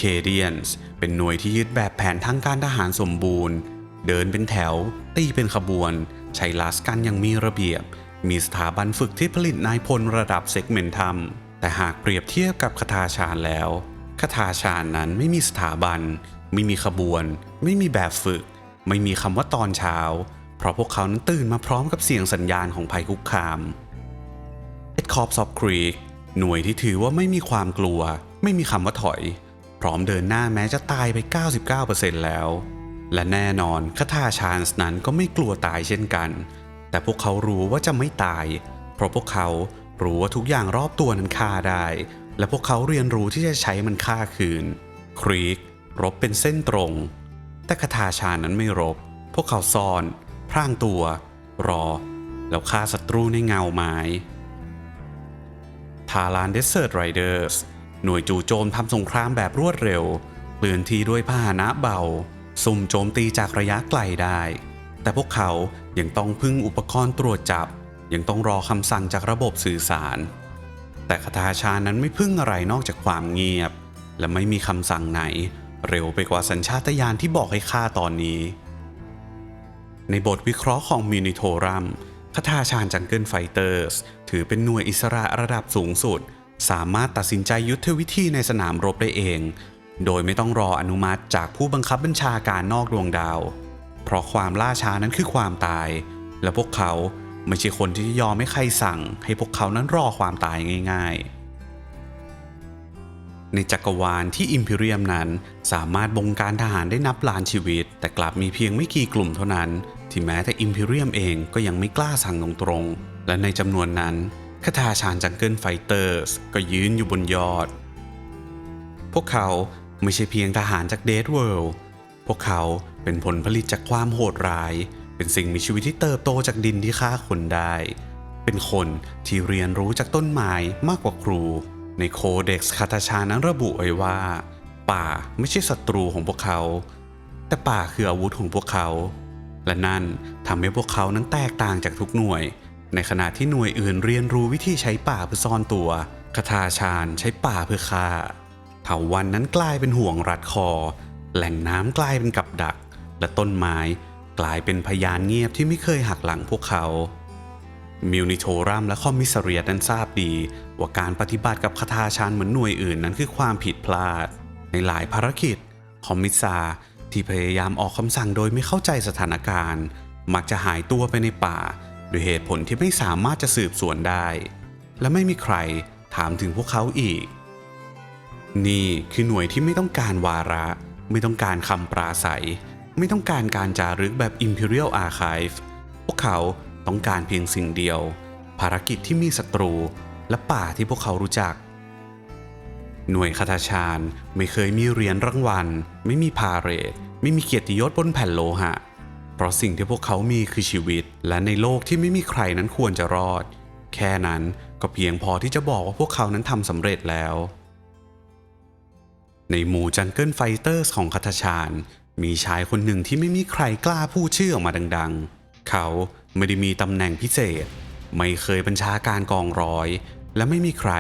Cadians เป็นหน่วยที่ยึดแบบแผนทางการทหารสมบูรณ์เดินเป็นแถวตีเป็นขบวนใช้ลาสกันอย่างมีระเบียบมีสถาบันฝึกที่ผลิตนายพลระดับเซกเมนทัมแต่หากเปรียบเทียบกับคาถาชาญแล้วคาถาชาญนั้นไม่มีสถาบันไม่มีขบวนไม่มีแบบฝึกไม่มีคำว่าตอนเช้าเพราะพวกเขานั้นตื่นมาพร้อมกับเสียงสัญญาณของภัยคุกคามRed Corps of Creek หน่วยที่ถือว่าไม่มีความกลัวไม่มีคำว่าถอยพร้อมเดินหน้าแม้จะตายไป 99% แล้วและแน่นอนคาถาชาญนั้นก็ไม่กลัวตายเช่นกันแต่พวกเขารู้ว่าจะไม่ตายเพราะพวกเขารู้ว่าทุกอย่างรอบตัวนั้นฆ่าได้และพวกเขาเรียนรู้ที่จะใช้มันฆ่าคืนครีกรบเป็นเส้นตรงแต่คาถาชาญนั้นไม่รบพวกเขาซ่อนพร่างตัวรอแล้วฆ่าศัตรูในเงาไม้Talon Desert Riders หน่วยจู่โจมทำสงครามแบบรวดเร็วเคลื่อนที่ด้วยพาหนะเบาสุ่มโจมตีจากระยะไกลได้แต่พวกเขายังต้องพึ่งอุปกรณ์ตรวจจับยังต้องรอคำสั่งจากระบบสื่อสารแต่คาถาชาญนั้นไม่พึ่งอะไรนอกจากความเงียบและไม่มีคำสั่งไหนเร็วไปกว่าสัญชาตญาณที่บอกให้ฆ่าตอนนี้ในบทวิเคราะห์ของมินิโทรัม คทาชาญจังเกิลไฟเตอร์สถือเป็นหน่วยอิสระระดับสูงสุดสามารถตัดสินใจยุทธวิธีในสนามรบได้เองโดยไม่ต้องรออนุมัติจากผู้บังคับบัญชาการนอกดวงดาวเพราะความล่าช้านั้นคือความตายและพวกเขาไม่ใช่คนที่ยอมให้ใครสั่งให้พวกเขานั้นรอความตายง่ายๆในจักรวาลที่อิมพีเรียมนั้นสามารถบงการทหารได้นับล้านชีวิตแต่กลับมีเพียงไม่กี่กลุ่มเท่านั้นที่แม้แต่อิมพีเรียมเองก็ยังไม่กล้าสั่งตรงๆและในจำนวนนั้นคทาชาญจังเกิลไฟเตอร์สก็ยืนอยู่บนยอดพวกเขาไม่ใช่เพียงทหารจากเดดเวิลด์พวกเขาเป็นผลผลิตจากความโหดร้ายเป็นสิ่งมีชีวิตที่เติบโตจากดินที่ฆ่าคนได้เป็นคนที่เรียนรู้จากต้นไม้มากกว่าครูในโคเด็กซ์คาทาชานั้นระบุไว้ว่าป่าไม่ใช่ศัตรูของพวกเขาแต่ป่าคืออาวุธของพวกเขาและนั่นทำให้พวกเขานั้นแตกต่างจากทุกหน่วยในขณะที่หน่วยอื่นเรียนรู้วิธีใช้ป่าเพื่อซ่อนตัวคทาชาญใช้ป่าเพื่อฆ่าเถาวัลย์นั้นกลายเป็นห่วงรัดคอแหล่งน้ำกลายเป็นกับดักและต้นไม้กลายเป็นพยานเงียบที่ไม่เคยหักหลังพวกเขามิวนิโทรัมและคอมมิสเรียตนั้นทราบดีว่าการปฏิบัติกับคทาชาญเหมือนหน่วยอื่นนั้นคือความผิดพลาดในหลายภารกิจคอมมิสซาที่พยายามออกคำสั่งโดยไม่เข้าใจสถานการณ์มักจะหายตัวไปในป่าด้วยเหตุผลที่ไม่สามารถจะสืบสวนได้และไม่มีใครถามถึงพวกเขาอีกนี่คือหน่วยที่ไม่ต้องการวาระไม่ต้องการคำปราศัยไม่ต้องการการจารึกแบบ Imperial Archive พวกเขาต้องการเพียงสิ่งเดียวภารกิจที่มีศัตรูและป่าที่พวกเขารู้จักหน่วยคทาชาญไม่เคยมีเหรียญรางวัลไม่มีพาเหรดไม่มีเกียรติยศบนแผ่นโลหะเพราะสิ่งที่พวกเขามีคือชีวิตและในโลกที่ไม่มีใครนั้นควรจะรอดแค่นั้นก็เพียงพอที่จะบอกว่าพวกเขานั้นทำสำเร็จแล้วในหมู่จังเกิลไฟเตอร์ของคทาชาญมีชายคนหนึ่งที่ไม่มีใครกล้าพูดชื่อออกมาดังๆเขาไม่ได้มีตำแหน่งพิเศษไม่เคยบัญชาการกองร้อยและไม่มีใคร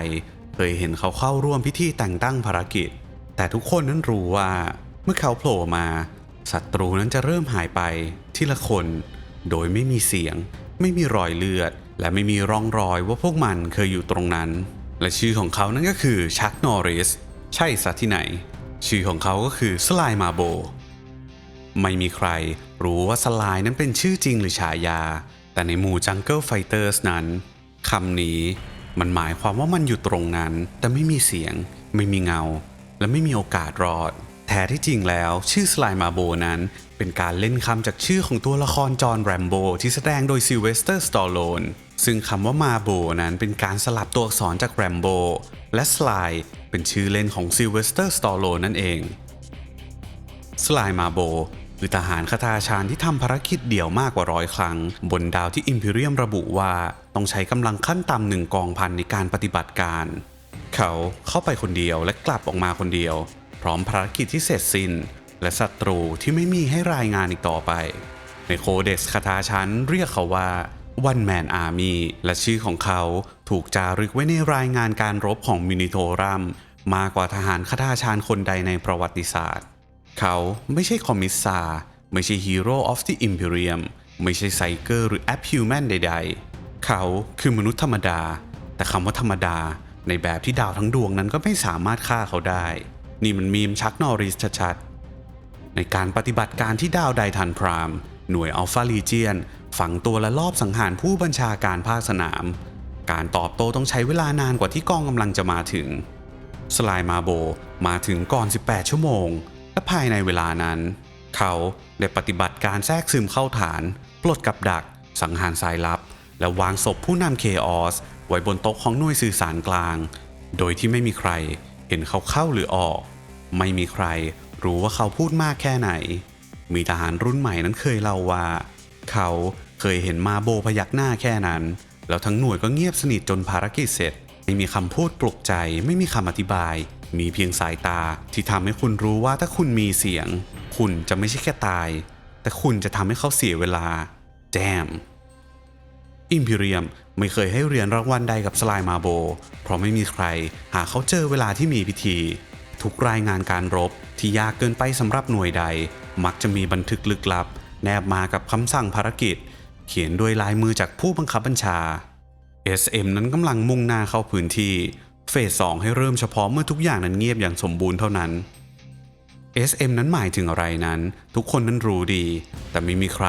เคยเห็นเขาเข้าร่วมพิธีแต่งตั้งภารกิจแต่ทุกคนนั้นรู้ว่าเมื่อเขาโผล่มาศัตรูนั้นจะเริ่มหายไปทีละคนโดยไม่มีเสียงไม่มีรอยเลือดและไม่มีร่องรอยว่าพวกมันเคยอยู่ตรงนั้นและชื่อของเขานั้นก็คือชักนอริสใช่ซะที่ไหนชื่อของเขาก็คือสไลม์มาโบไม่มีใครรู้ว่าสไลม์นั้นเป็นชื่อจริงหรือฉายาแต่ในหมู่จังเกิลไฟเตอร์สนั้นคำนี้มันหมายความว่ามันอยู่ตรงนั้นแต่ไม่มีเสียงไม่มีเงาและไม่มีโอกาสรอดแท้ที่จริงแล้วชื่อสไลม์มาโบนั้นเป็นการเล่นคำจากชื่อของตัวละครจอห์นแรมโบที่แสดงโดยซิลเวสเตอร์สตอลโลนซึ่งคำว่ามาโบนั้นเป็นการสลับตัวอักษรจากแรมโบและสไลม์เป็นชื่อเล่นของซิลเวสเตอร์สตอลโลนนั่นเองสไลม์มาโบคือทหารคทาชาญที่ทำภารกิจเดี่ยวมากกว่า100 ครั้งบนดาวที่อิมพีเรียมระบุว่าต้องใช้กำลังขั้นต่ำ1 กองพันในการปฏิบัติการเขาเข้าไปคนเดียวและกลับออกมาคนเดียวพร้อมภารกิจที่เสร็จสิ้นและศัตรูที่ไม่มีให้รายงานอีกต่อไปในโคเด็กซ์คทาชาญเรียกเขาว่า One Man Army และชื่อของเขาถูกจารึกไว้ในรายงานการรบของมินิโทรัมมากกว่าทหารคทาชาญคนใดในประวัติศาสตร์เขาไม่ใช่คอมมิสซาไม่ใช่ฮีโร่ออฟที่อิมพีเรียมไม่ใช่ไซเกอร์หรือแอปฮิวแมนใดๆเขาคือมนุษย์ธรรมดาแต่คำว่าธรรมดาในแบบที่ดาวทั้งดวงนั้นก็ไม่สามารถฆ่าเขาได้นี่มันมีมชักนอริสชัดๆในการปฏิบัติการที่ดาวไดทันพรามหน่วยอัลฟาลีเจียนฝังตัวและลอบสังหารผู้บัญชาการภาคสนามการตอบโต้ต้องใช้เวลานานกว่าที่กองกำลังจะมาถึงสไลม์มาโบมาถึงก่อน18 ชั่วโมงและภายในเวลานั้นเขาได้ปฏิบัติการแทรกซึมเข้าฐานปลดกับดักสังหารสายลับและวางศพผู้นำเคออสไว้บนโต๊ะของหน่วยสื่อสารกลางโดยที่ไม่มีใครเห็นเขาเข้าหรือออกไม่มีใครรู้ว่าเขาพูดมากแค่ไหนมีทหารรุ่นใหม่นั้นเคยเล่าว่าเขาเคยเห็นมาโบพยักหน้าแค่นั้นแล้วทั้งหน่วยก็เงียบสนิทจนภารกิจเสร็จไม่มีคำพูดปลุกใจไม่มีคำอธิบายมีเพียงสายตาที่ทำให้คุณรู้ว่าถ้าคุณมีเสียงคุณจะไม่ใช่แค่ตายแต่คุณจะทำให้เขาเสียเวลาแจมอิมพีเรียมไม่เคยให้เหรียญรางวัลใดกับสไลม์มาโบเพราะไม่มีใครหาเขาเจอเวลาที่มีพิธีทุกรายงานการรบที่ยากเกินไปสำหรับหน่วยใดมักจะมีบันทึกลึกลับแนบมากับคำสั่งภารกิจ เขียนด้วยลายมือจากผู้บังคับบัญชา SM นั้นกำลังมุ่งหน้าเข้าพื้นที่เฟส 2ให้เริ่มเฉพาะเมื่อทุกอย่างนั้นเงียบอย่างสมบูรณ์เท่านั้น SM นั้นหมายถึงอะไรนั้นทุกคนนั้นรู้ดีแต่ไม่มีใคร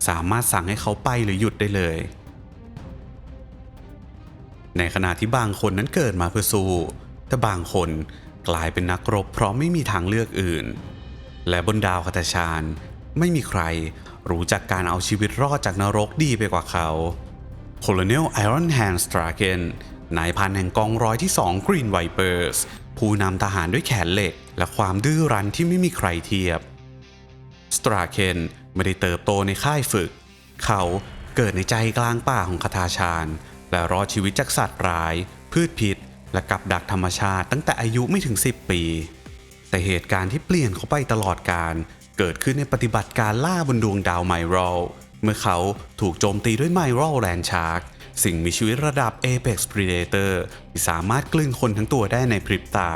สามารถสั่งให้เขาไปหรือหยุดได้เลยในขณะที่บางคนนั้นเกิดมาเพื่อสู้แต่บางคนกลายเป็นนักรบเพราะไม่มีทางเลือกอื่นและบนดาวคาตาชานไม่มีใครรู้จักการเอาชีวิตรอดจากนรกดีไปกว่าเขาโคโลเนลไอรอนแฮนด์สตราเกนนายพันแห่งกองร้อยที่2 Green Vipers ผู้นำทหารด้วยแขนเหล็กและความดื้อรั้นที่ไม่มีใครเทียบสตราเคนไม่ได้เติบโตในค่ายฝึกเขาเกิดในใจกลางป่าของคาตาชานและรอดชีวิตจากสัตว์ร้ายพืชพิษและกับดักธรรมชาติตั้งแต่อายุไม่ถึง10 ปีแต่เหตุการณ์ที่เปลี่ยนเขาไปตลอดกาลเกิดขึ้นในปฏิบัติการล่าบนดวงดาวไมรัลเมื่อเขาถูกโจมตีด้วยไมรัลแลนด์ชาร์กสิ่งมีชีวิตระดับ Apex Predator ที่สามารถกลืนคนทั้งตัวได้ในพริบตา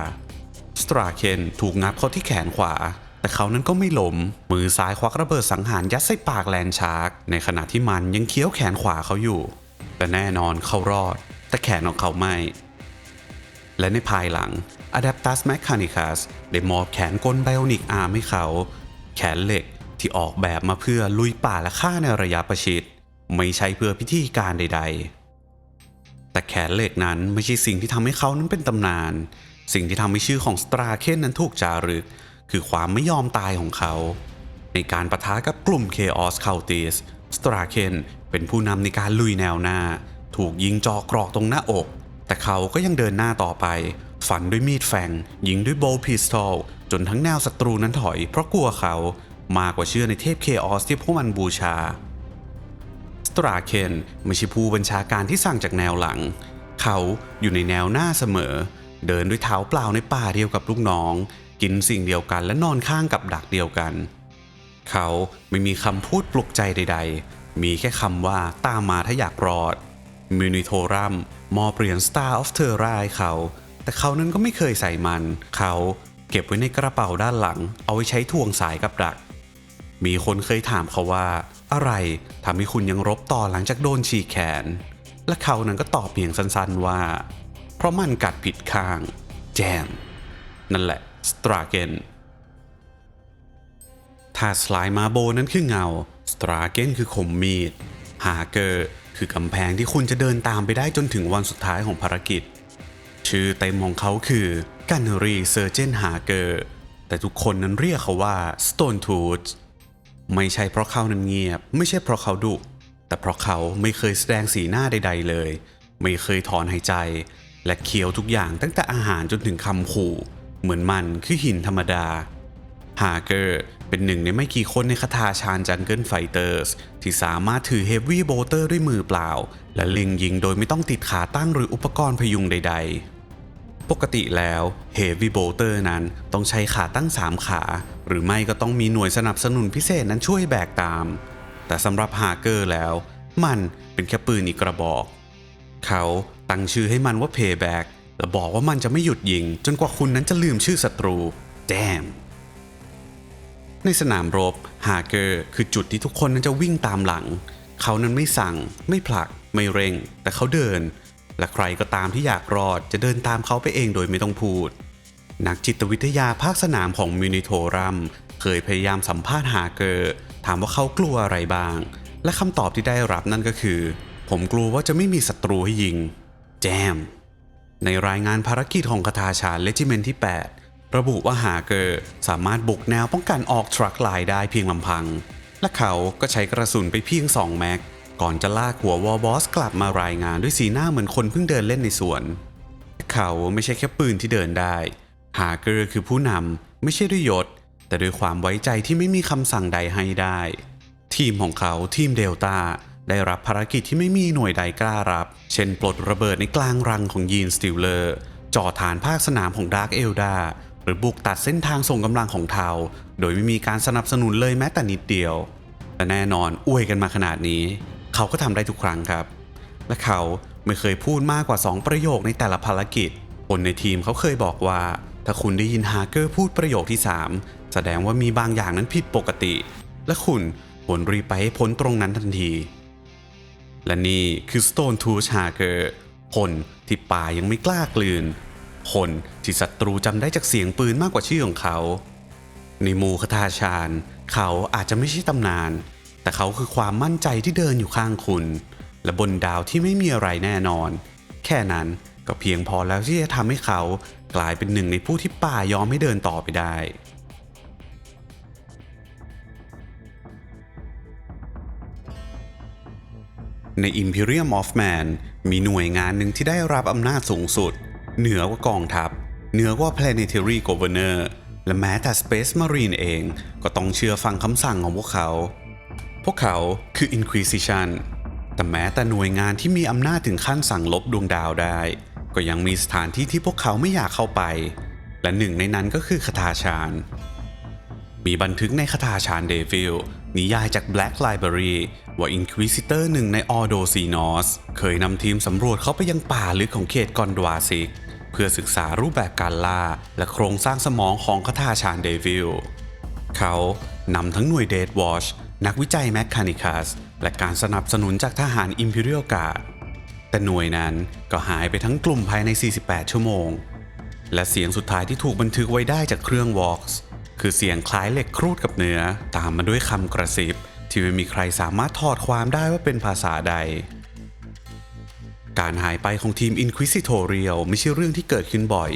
สตราเคนถูกงับเข้าที่แขนขวาแต่เขานั้นก็ไม่ล้มมือซ้ายควักระเบิดสังหารยัดใส่ปากแลนด์ชาร์กในขณะที่มันยังเคี้ยวแขนขวาเขาอยู่แต่แน่นอนเขารอดแต่แขนของเขาไม่และในภายหลัง Adeptus Mechanicus ได้มอบแขนกลไบโอนิกอาร์มให้เขาแขนเหล็กที่ออกแบบมาเพื่อลุยป่าและฆ่าในระยะประชิดไม่ใช่เพื่อพิธีการใดๆแต่แขนเหล็กนั้นไม่ใช่สิ่งที่ทำให้เขานั้นเป็นตำนานสิ่งที่ทำให้ชื่อของสตราเคนนั้นถูกจารึกคือความไม่ยอมตายของเขาในการปะทะกับกลุ่ม Chaos Cultists สตราเคนเป็นผู้นำในการลุยแนวหน้าถูกยิงจ่อกรอกตรงหน้าอกแต่เขาก็ยังเดินหน้าต่อไปฟันด้วยมีดแฝงยิงด้วยโบว์พิสตอลจนทั้งแนวศัตรูนั้นถอยเพราะกลัวเขามากกว่าเชื่อในเทพ Chaos ที่พวกมันบูชาสตราเคนไม่ใช่ผู้บัญชาการที่สั่งจากแนวหลังเขาอยู่ในแนวหน้าเสมอเดินด้วยเท้าเปล่าในป่าเดียวกับลูกน้องกินสิ่งเดียวกันและนอนข้างกับดักเดียวกันเขาไม่มีคำพูดปลุกใจใดๆมีแค่คำว่าตามมาถ้าอยากรอดมินิโทรัมมอบเหรียญ Star of Terra ให้เขาแต่เขานั้นก็ไม่เคยใส่มันเขาเก็บไว้ในกระเป๋าด้านหลังเอาไว้ใช้ถ่วงสายกับดักมีคนเคยถามเขาว่าอะไรทำให้คุณยังรบต่อหลังจากโดนฉีกแขนและเขานั้นก็ตอบเพียงสั้นๆว่าเพราะมันกัดผิดข้างแจมนั่นแหละสตราเกนถ้าสไลมาโบนั้นคือเงาสตราเกนคือคมมีดฮาเกอร์คือกำแพงที่คุณจะเดินตามไปได้จนถึงวันสุดท้ายของภารกิจชื่อเต็มของเขาคือกันเนอรีเซอร์เจนฮาเกอร์แต่ทุกคนนั้นเรียกเขาว่าสโตนทูธไม่ใช่เพราะเขานั้นเงียบไม่ใช่เพราะเขาดุแต่เพราะเขาไม่เคยแสดงสีหน้าใดๆเลยไม่เคยถอนหายใจและเคี้ยวทุกอย่างตั้งแต่อาหารจนถึงคำขู่เหมือนมันคือหินธรรมดาฮาเกอร์เป็นหนึ่งในไม่กี่คนในคาถาชานจังเกิลไฟเตอร์สที่สามารถถือเฮฟวี่โบลเตอร์ด้วยมือเปล่าและเล็งยิงโดยไม่ต้องติดขาตั้งหรืออุปกรณ์พยุงใดๆปกติแล้วเฮฟวี่โบลเตอร์นั้นต้องใช้ขาตั้ง3ขาหรือไม่ก็ต้องมีหน่วยสนับสนุนพิเศษนั้นช่วยแบกตามแต่สำหรับฮาเกอร์แล้วมันเป็นแค่ปืนอีกกระบอกเขาตั้งชื่อให้มันว่าเพย์แบ็กและบอกว่ามันจะไม่หยุดยิงจนกว่าคุณนั้นจะลืมชื่อศัตรูแดมในสนามรบฮาเกอร์คือจุดที่ทุกคนนั้นจะวิ่งตามหลังเขานั้นไม่สั่งไม่ผลักไม่เร่งแต่เขาเดินและใครก็ตามที่อยากรอดจะเดินตามเขาไปเองโดยไม่ต้องพูดนักจิตวิทยาภาคสนามของมินิโทรัมเคยพยายามสัมภาษณ์ฮาเกอร์ถามว่าเขากลัวอะไรบ้างและคำตอบที่ได้รับนั่นก็คือผมกลัวว่าจะไม่มีศัตรูให้ยิงแจมในรายงานภารกิจของคาถาชานเลจิเมนต์ที่8ระบุว่าฮาเกอร์สามารถบุกแนวป้องกันออกทรัคไลน์ได้เพียงลำพังและเขาก็ใช้กระสุนไปเพียง2 แม็กก่อนจะลากหัววอลบอสกลับมารายงานด้วยสีหน้าเหมือนคนเพิ่งเดินเล่นในสวนเขาไม่ใช่แค่ปืนที่เดินได้ฮาเกอร์คือผู้นำไม่ใช่ด้วยยศแต่ด้วยความไว้ใจที่ไม่มีคำสั่งใดให้ได้ทีมของเขาทีมเดลต้าได้รับภารกิจที่ไม่มีหน่วยใดกล้ารับเช่นปลดระเบิดในกลางรังของยีนสติลเลอร์จ่อฐานภาคสนามของดาร์กเอลดาหรือบุกตัดเส้นทางส่งกำลังของเทาโดยไม่มีการสนับสนุนเลยแม้แต่นิดเดียวและแน่นอนอวยกันมาขนาดนี้เขาก็ทำได้ทุกครั้งครับและเขาไม่เคยพูดมากกว่า2 ประโยคในแต่ละภารกิจคนในทีมเขาเคยบอกว่าถ้าคุณได้ยินฮาเกอร์พูดประโยคที่3แสดงว่ามีบางอย่างนั้นผิดปกติและคุณควรรีบไปให้พ้นตรงนั้นทันที และนี่คือ Stone Tooth Hacker คนที่ป่ายังไม่กล้ากลืนคนที่ศัตรูจำได้จากเสียงปืนมากกว่าชื่อของเขาในหมู่คทาชาญเขาอาจจะไม่ใช่ตำนานแต่เขาคือความมั่นใจที่เดินอยู่ข้างคุณและบนดาวที่ไม่มีอะไรแน่นอนแค่นั้นก็เพียงพอแล้วที่จะทำให้เขากลายเป็นหนึ่งในผู้ที่ป่ายอมให้เดินต่อไปได้ใน Imperium of Man มีหน่วยงานหนึ่งที่ได้รับอำนาจสูงสุดเหนือกว่ากองทัพเหนือกว่า Planetary Governor และแม้แต่ Space Marine เองก็ต้องเชื่อฟังคำสั่งของพวกเขาคือ Inquisition แต่แม้แต่หน่วยงานที่มีอำนาจถึงขั้นสั่งลบดวงดาวได้ก็ยังมีสถานที่ที่พวกเขาไม่อยากเข้าไปและหนึ่งในนั้นก็คือคทาชาญมีบันทึกในคทาชาญเดวิลนิยายจาก Black Library ว่า Inquisitor หนึ่งใน Ordo Xenos เคยนำทีมสำรวจเข้าไปยังป่าลึกของเขตกอนดวาซิกเพื่อศึกษารูปแบบการล่าและโครงสร้างสมองของคทาชาญเดวิลเขานำทั้งหน่วย Death Watch นักวิจัย Mechanicus และการสนับสนุนจากทหาร Imperial Guard แต่หน่วยนั้นก็หายไปทั้งกลุ่มภายใน 48 ชั่วโมงและเสียงสุดท้ายที่ถูกบันทึกไว้ได้จากเครื่อง Vox คือเสียงคล้ายเหล็กครูดกับเนื้อตามมาด้วยคำกระซิบที่ไม่มีใครสามารถถอดความได้ว่าเป็นภาษาใดการหายไปของทีม Inquisitorial ไม่ใช่เรื่องที่เกิดขึ้นบ่อย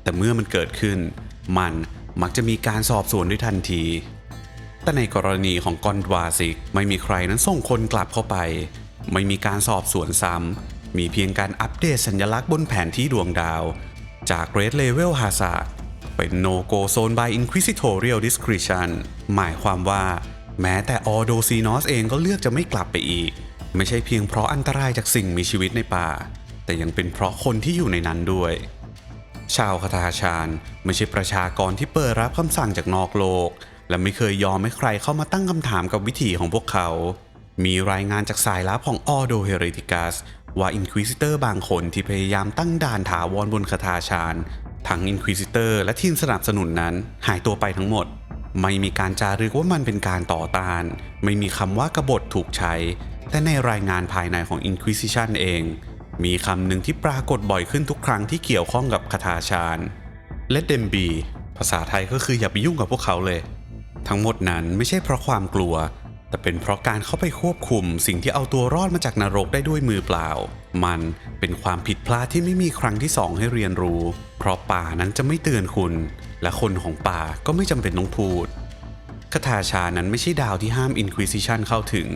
แต่เมื่อมันเกิดขึ้นมันมักจะมีการสอบสวนด้วยทันทีแต่ในกรณีของกอนดวาซิกไม่มีใครนั้นส่งคนกลับเข้าไปไม่มีการสอบสวนซ้ำมีเพียงการอัปเดตสัญลักษณ์บนแผนที่ดวงดาวจาก Red Level Hazard เป็น No Go Zone by Inquisitorial Discretion หมายความว่าแม้แต่ Ordo Xenos เองก็เลือกจะไม่กลับไปอีกไม่ใช่เพียงเพราะอันตรายจากสิ่งมีชีวิตในป่าแต่ยังเป็นเพราะคนที่อยู่ในนั้นด้วยชาวคทาชาญไม่ใช่ประชากรที่เปิดรับคำสั่งจากนอกโลกและไม่เคยยอมให้ใครเข้ามาตั้งคำถามกับวิถีของพวกเขามีรายงานจากสายลับของ Ordo Hereticus ว่า Inquisitor บางคนที่พยายามตั้งด่านถาวรบนคทาชาญทั้ง Inquisitor และทีมสนับสนุนนั้นหายตัวไปทั้งหมดไม่มีการจารึกว่ามันเป็นการต่อต้านไม่มีคำว่ากบฏถูกใช้แต่ในรายงานภายในของ Inquisition เองมีคำหนึ่งที่ปรากฏบ่อยขึ้นทุกครั้งที่เกี่ยวข้องกับคทาชาญ Let them be ภาษาไทยก็คืออย่าไปยุ่งกับพวกเขาเลยทั้งหมดนั้นไม่ใช่เพราะความกลัวแต่เป็นเพราะการเข้าไปควบคุมสิ่งที่เอาตัวรอดมาจากนรกได้ด้วยมือเปล่ามันเป็นความผิดพลาดที่ไม่มีครั้งที่สองให้เรียนรู้เพราะป่านั้นจะไม่เตือนคุณและคนของป่าก็ไม่จำเป็นต้องพูดคทาชานั้นไม่ใช่ดาวที่ห้าม Inquisition เข้าถึง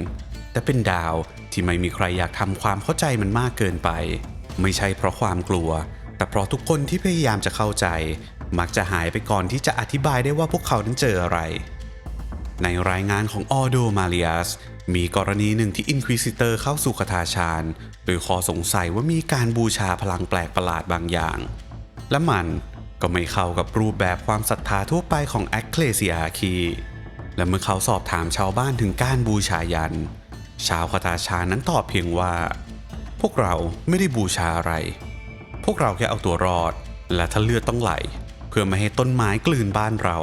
แต่เป็นดาวที่ไม่มีใครอยากทำความเข้าใจมันมากเกินไปไม่ใช่เพราะความกลัวแต่เพราะทุกคนที่พยายามจะเข้าใจมักจะหายไปก่อนที่จะอธิบายได้ว่าพวกเขานั้นเจออะไรในรายงานของ Ordo Malleus มีกรณีหนึ่งที่ Inquisitor เข้าสู่คทาชาญโดยข้อสงสัยว่ามีการบูชาพลังแปลกประหลาดบางอย่างและมันก็ไม่เข้ากับรูปแบบความศรัทธาทั่วไปของ Ecclesiarchy และเมื่อเขาสอบถามชาวบ้านถึงการบูชายันชาวคทาชาญนั้นตอบเพียงว่าพวกเราไม่ได้บูชาอะไรพวกเราแค่เอาตัวรอดและถ้าเลือดต้องไหลเพื่อไม่ให้ต้นไม้กลืนบ้านเรา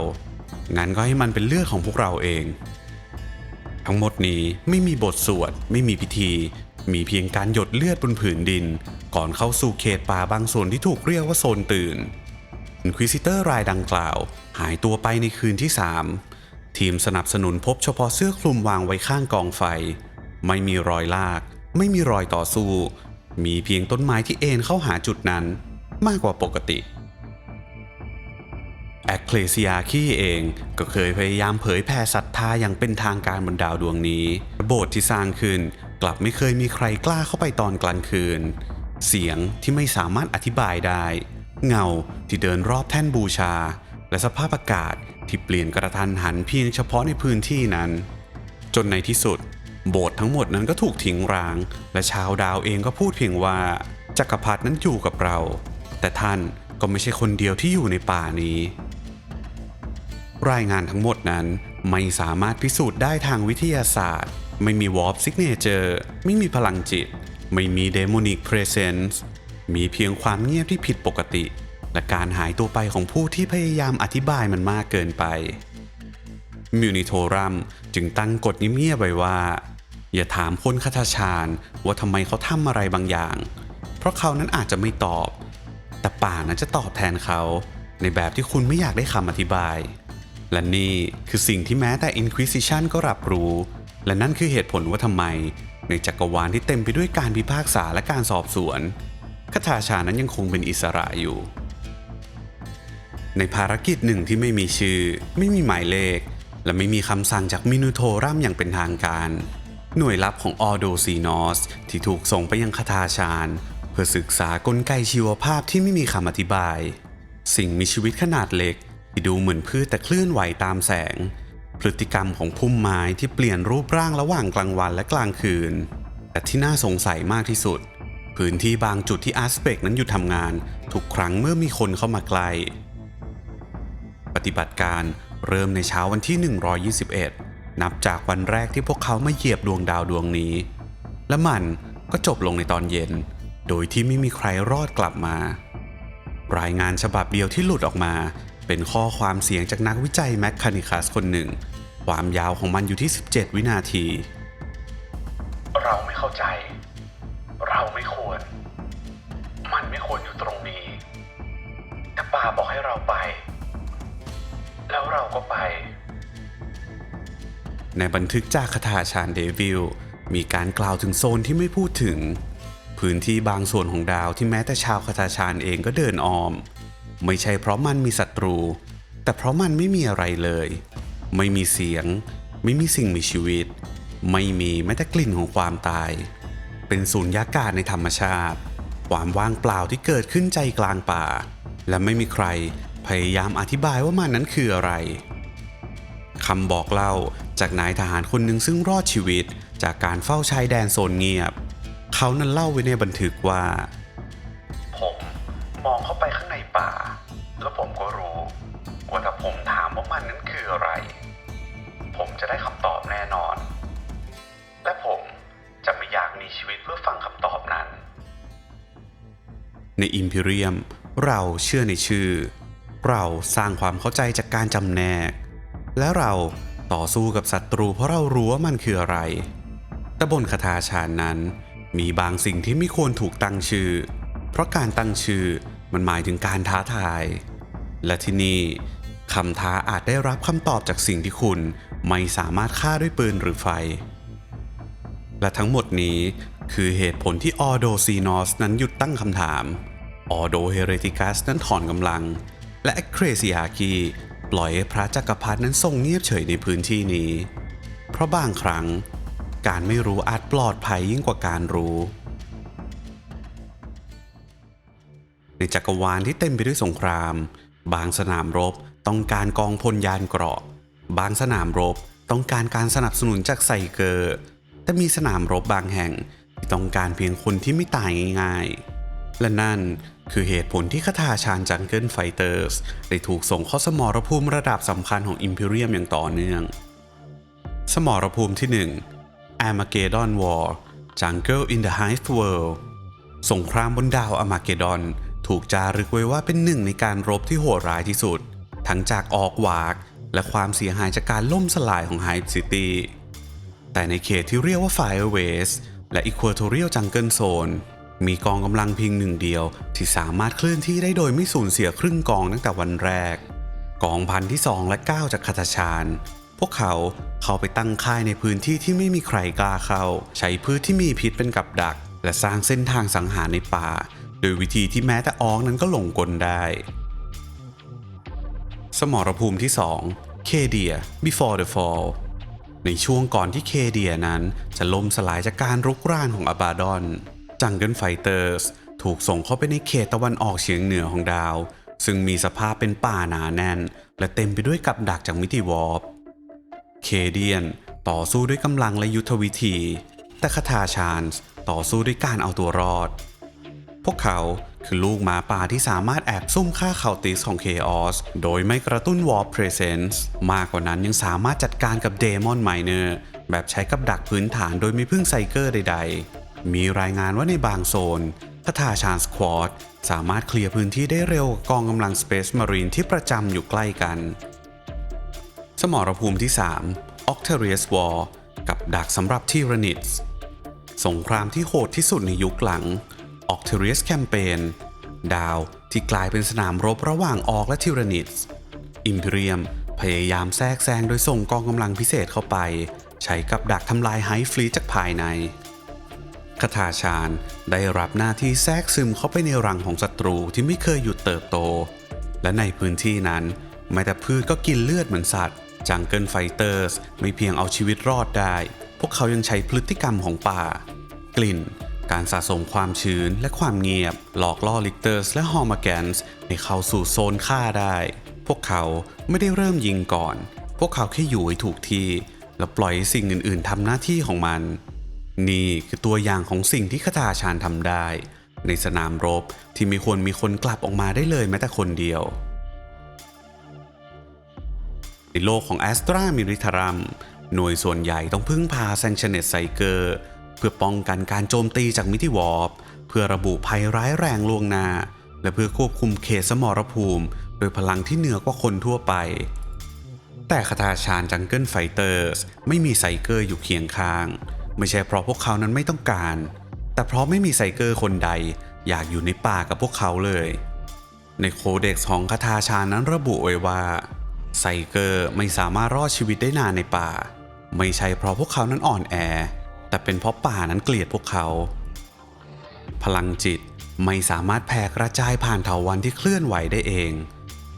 งั้นก็ให้มันเป็นเลือดของพวกเราเองทั้งหมดนี้ไม่มีบทสวดไม่มีพิธีมีเพียงการหยดเลือดบนผืนดินก่อนเข้าสู่เขตป่าบางส่วนที่ถูกเรียกว่าโซนตื่น Inquisitor รายดังกล่าวหายตัวไปในคืนที่3ทีมสนับสนุนพบเฉพาะเสื้อคลุมวางไว้ข้างกองไฟไม่มีรอยลากไม่มีรอยต่อสู้มีเพียงต้นไม้ที่เอ็นเข้าหาจุดนั้นมากกว่าปกติEcclesiarchy เองก็เคยพยายามเผยแผ่ศรัทธาอย่างเป็นทางการบนดาวดวงนี้โบสถ์ที่สร้างขึ้นกลับไม่เคยมีใครกล้าเข้าไปตอนกลางคืนเสียงที่ไม่สามารถอธิบายได้เงาที่เดินรอบแท่นบูชาและสภาพอากาศที่เปลี่ยนกระทันหันเพียงเฉพาะในพื้นที่นั้นจนในที่สุดโบสถ์ทั้งหมดนั้นก็ถูกทิ้งร้างและชาวดาวเองก็พูดเพียงว่าจักรพรรดินั้นอยู่กับเราแต่ท่านก็ไม่ใช่คนเดียวที่อยู่ในป่านี้รายงานทั้งหมดนั้นไม่สามารถพิสูจน์ได้ทางวิทยาศาสตร์ไม่มีวอร์ปซิกเนเจอร์ไม่มีพลังจิตไม่มีเดโมนิกเพรเซนซ์มีเพียงความเงียบที่ผิดปกติและการหายตัวไปของผู้ที่พยายามอธิบายมันมากเกินไปมิวนิโทรัมจึงตั้งกฎเงียบๆไว้ว่า อย่าถามคนคาถาฌานว่าทำไมเขาทำอะไรบางอย่าง เพราะเขานั้นอาจจะไม่ตอบ แต่ป่านั้นจะตอบแทนเขาในแบบที่คุณไม่อยากได้คำอธิบาย และนี่คือสิ่งที่แม้แต่ Inquisition ก็รับรู้ และนั่นคือเหตุผลว่าทำไมในจักรวาลที่เต็มไปด้วยการพิพากษาและการสอบสวนคาถาฌานนั้นยังคงเป็นอิสระอยู่ ในภารกิจหนึ่งที่ไม่มีชื่อไม่มีหมายเลขและไม่มีคำสั่งจากมินูโทรัมอย่างเป็นทางการหน่วยลับของออโดซีนอสที่ถูกส่งไปยังคาถาฌานเพื่อศึกษากลไกชีวภาพที่ไม่มีคำอธิบายสิ่งมีชีวิตขนาดเล็กที่ดูเหมือนพืชแต่เคลื่อนไหวตามแสงพฤติกรรมของพุ่มไม้ที่เปลี่ยนรูปร่างระหว่างกลางวันและกลางคืนแต่ที่น่าสงสัยมากที่สุดพื้นที่บางจุดที่อาสเปกนั้นหยุดทำงานทุกครั้งเมื่อมีคนเข้ามาใกล้ปฏิบัติการเริ่มในเช้าวันที่ 121 นับจากวันแรกที่พวกเขามาเหยียบดวงดาวดวงนี้และมันก็จบลงในตอนเย็นโดยที่ไม่มีใครรอดกลับมารายงานฉบับเดียวที่หลุดออกมาเป็นข้อความเสียงจากนักวิจัยแมคคานิคัสคนหนึ่งความยาวของมันอยู่ที่ 17 วินาทีเราไม่เข้าใจเราไม่ควรมันไม่ควรอยู่ตรงนี้แต่ป่าบอกให้เราไปแล้วเราก็ไปในบันทึกจากคาถาฌานเดวิลมีการกล่าวถึงโซนที่ไม่พูดถึงพื้นที่บางส่วนของดาวที่แม้แต่ชาวคาถาฌานเองก็เดินอ้อมไม่ใช่เพราะมันมีศัตรูแต่เพราะมันไม่มีอะไรเลยไม่มีเสียงไม่มีสิ่งมีชีวิตไม่มีแม้แต่กลิ่นของความตายเป็นสูญญากาศในธรรมชาติความว่างเปล่าที่เกิดขึ้นใจกลางป่าและไม่มีใครพยายามอธิบายว่ามันนั้นคืออะไรคำบอกเล่าจากนายทหารคนหนึ่งซึ่งรอดชีวิตจากการเฝ้าชายแดนโซนเงียบเขานั้นเล่าไว้ในบันทึกว่าผมมองเข้าไปข้างในป่าแล้วผมก็รู้ว่าถ้าผมถามว่ามันนั้นคืออะไรผมจะได้คำตอบแน่นอนและผมจะไม่อยากมีชีวิตเพื่อฟังคำตอบนั้นในอิมพีเรียมเราเชื่อในชื่อเราสร้างความเข้าใจจากการจำแนกและเราต่อสู้กับศัตรูเพราะเรารู้ว่ามันคืออะไรแต่บนคาถาฌานนั้นมีบางสิ่งที่ไม่ควรถูกตั้งชื่อเพราะการตั้งชื่อมันหมายถึงการท้าทายและที่นี่คำท้าอาจได้รับคำตอบจากสิ่งที่คุณไม่สามารถฆ่าด้วยปืนหรือไฟและทั้งหมดนี้คือเหตุผลที่ออโดซีนอสนั้นหยุดตั้งคำถามออโดเฮเรติกัสนั้นถอนกำลังและแอคเครซิอาคีปล่อยให้พระจักรพรรดินั้นทรงเงียบเฉยในพื้นที่นี้เพราะบางครั้งการไม่รู้อาจปลอดภัยยิ่งกว่าการรู้ในจักรวาลที่เต็มไปด้วยสงครามบางสนามรบต้องการกองพลยานเกราะบางสนามรบต้องการการสนับสนุนจากไซเกอร์แต่มีสนามรบบางแห่งที่ต้องการเพียงคนที่ไม่ตายง่ายๆและนั่นคือเหตุผลที่คาถาฌานจังเกิลไฟเตอร์สได้ถูกส่งเข้าสมรภูมิระดับสำคัญของอิมพีเรียมอย่างต่อเนื่องสมรภูมิที่ 1 Armageddon War Jungle in the Hive World สงครามบนดาวอาร์มาเกดดอนถูกจารึกไว้ว่าเป็นหนึ่งในการรบที่โหดร้ายที่สุดทั้งจากออกวากและความเสียหายจากการล่มสลายของ Hive City แต่ในเขตที่เรียกว่า Fire West และ Equatorial Jungle Zone มีกองกำลังเพียงหนึ่งเดียวที่สามารถเคลื่อนที่ได้โดยไม่สูญเสียครึ่งกองตั้งแต่วันแรกกองพันที่ 2 และ 9 จากคาถาฌานพวกเขาเข้าไปตั้งค่ายในพื้นที่ที่ไม่มีใครกล้าเข้าใช้พืชที่มีพิษเป็นกับดักและสร้างเส้นทางสังหารในป่าโดยวิธีที่แม้แต่ออกนั้นก็หลงกลได้สมรภูมิที่ 2 เคเดีย Before the Fall ในช่วงก่อนที่เคเดียนั้นจะล่มสลายจากการรุกรานของอาบาดอนจังเกิลไฟเตอร์สถูกส่งเข้าไปในเขตตะวันออกเฉียงเหนือของดาวซึ่งมีสภาพเป็นป่าหนาแน่นและเต็มไปด้วยกับดักจากมิติวอร์ปเคเดียนต่อสู้ด้วยกำลังและยุทธวิธีแต่คาถาฌานต่อสู้ด้วยการเอาตัวรอดพวกเขาคือลูกหมาป่าที่สามารถแอบซุ่มฆ่าเคาติสของเคออสโดยไม่กระตุ้นวอร์ปเพรเซนซ์มากกว่านั้นยังสามารถจัดการกับเดมอนไมเนอร์แบบใช้กับดักพื้นฐานโดยไม่พึ่งไซเกอร์ใดๆมีรายงานว่าในบางโซนคาถาฌานสควอดสามารถเคลียร์พื้นที่ได้เร็วกองกำลังสเปซมารีนที่ประจำอยู่ใกล้กันสมรภูมิที่ 3 Octarius War กับ ดักสำหรับทีรานิดส์สงครามที่โหดที่สุดในยุคหลังออกเทเรียสแคมเปญดาวที่กลายเป็นสนามรบระหว่างออกและทีรานิดส์อิมพีเรียมพยายามแทรกแซงโดยส่งกองกำลังพิเศษเข้าไปใช้กับดักทำลายไฮฟลีทจากภายในคาถาชาญได้รับหน้าที่แทรกซึมเข้าไปในรังของศัตรูที่ไม่เคยหยุดเติบโตและในพื้นที่นั้นแม้แต่พืชก็กินเลือดเหมือนสัตว์จังเกิลไฟเตอร์สไม่เพียงเอาชีวิตรอดได้พวกเขายังใช้พฤติกรรมของป่ากลิ่นการสะสมความชื้นและความเงียบหลอกล่อลิกเตอร์สและฮอร์มาแกนส์ให้เข้าสู่โซนฆ่าได้พวกเขาไม่ได้เริ่มยิงก่อนพวกเขาแค่อยู่ให้ถูกที่แล้วปล่อยสิ่งอื่นๆทำหน้าที่ของมันนี่คือตัวอย่างของสิ่งที่คาถาชาญทำได้ในสนามรบที่ไม่ควรมีคนกลับออกมาได้เลยแม้แต่คนเดียวในโลกของแอสตรามิริทารัมหน่วยส่วนใหญ่ต้องพึ่งพาแซงชเนตไซเกอร์เพื่อป้องกันการโจมตีจากมิติวอร์ปเพื่อระบุภัยร้ายแรงล่วงหน้าและเพื่อควบคุมเขตสมรภูมิโดยพลังที่เหนือกว่าคนทั่วไปแต่คาถาชาญจังเกิลไฟเตอร์สไม่มีไซเกอร์อยู่เคียงข้างไม่ใช่เพราะพวกเขานั้นไม่ต้องการแต่เพราะไม่มีไซเกอร์คนใดอยากอยู่ในป่ากับพวกเขาเลยในโคเด็กซ์ของคาถาชาญนั้นระบุไว้ว่าไซเกอร์ไม่สามารถรอดชีวิตได้นานในป่าไม่ใช่เพราะพวกเขานั้นอ่อนแอแต่เป็นเพราะป่านั้นเกลียดพวกเขาพลังจิตไม่สามารถแผ่กระจายผ่านเถาวัลย์ที่เคลื่อนไหวได้เอง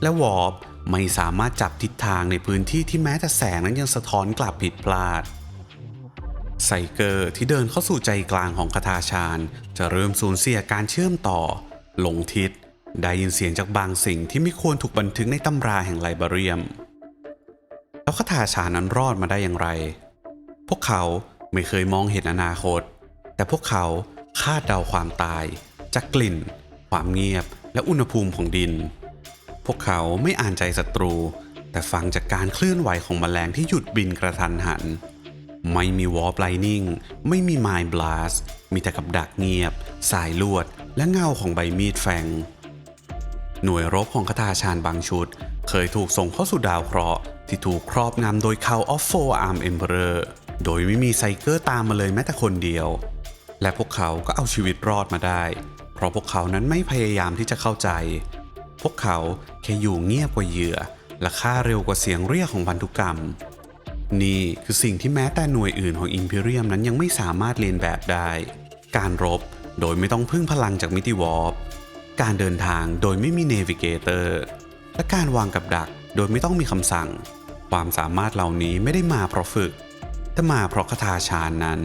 และวอร์ปไม่สามารถจับทิศทางในพื้นที่ที่แม้แต่แสงนั้นยังสะท้อนกลับผิดพลาดไซเกอร์ที่เดินเข้าสู่ใจกลางของคาถาชาญจะเริ่มสูญเสียการเชื่อมต่อหลงทิศได้ยินเสียงจากบางสิ่งที่ไม่ควรถูกบันทึกในตำราแห่งไลบรารียมแล้วคาถาชาญนั้นรอดมาได้อย่างไรพวกเขาไม่เคยมองเห็นอนาคตแต่พวกเขาคาดเดาความตายจากกลิ่นความเงียบและอุณหภูมิของดินพวกเขาไม่อ่านใจศัตรูแต่ฟังจากการเคลื่อนไหวของแมลงที่หยุดบินกระทันหันไม่มีวอร์ปไลนิ่งไม่มีไมล์บลัสมีแต่กับดักเงียบสายลวดและเงาของใบมีดแฝงหน่วยรบของคาถาชาญบางชุดเคยถูกส่งเข้าสู่ดาวเคราะห์ที่ถูกครอบงำโดยเขาออฟโฟอาร์มเอ็มเพอเรอร์โดยไม่มีไซเกอร์ตามมาเลยแม้แต่คนเดียวและพวกเขาก็เอาชีวิตรอดมาได้เพราะพวกเขานั้นไม่พยายามที่จะเข้าใจพวกเขาแค่อยู่เงียบกว่าเหยื่อและฆ่าเร็วกว่าเสียงเรียกของพันธุกรรมนี่คือสิ่งที่แม้แต่หน่วยอื่นของอิมพีเรียมนั้นยังไม่สามารถเลียนแบบได้การรบโดยไม่ต้องพึ่งพลังจากมิติวอร์ปการเดินทางโดยไม่มีเนวิเกเตอร์และการวางกับดักโดยไม่ต้องมีคำสั่งความสามารถเหล่านี้ไม่ได้มาเพราะฝึกแต่มาเพราะคาถาชาญนั้น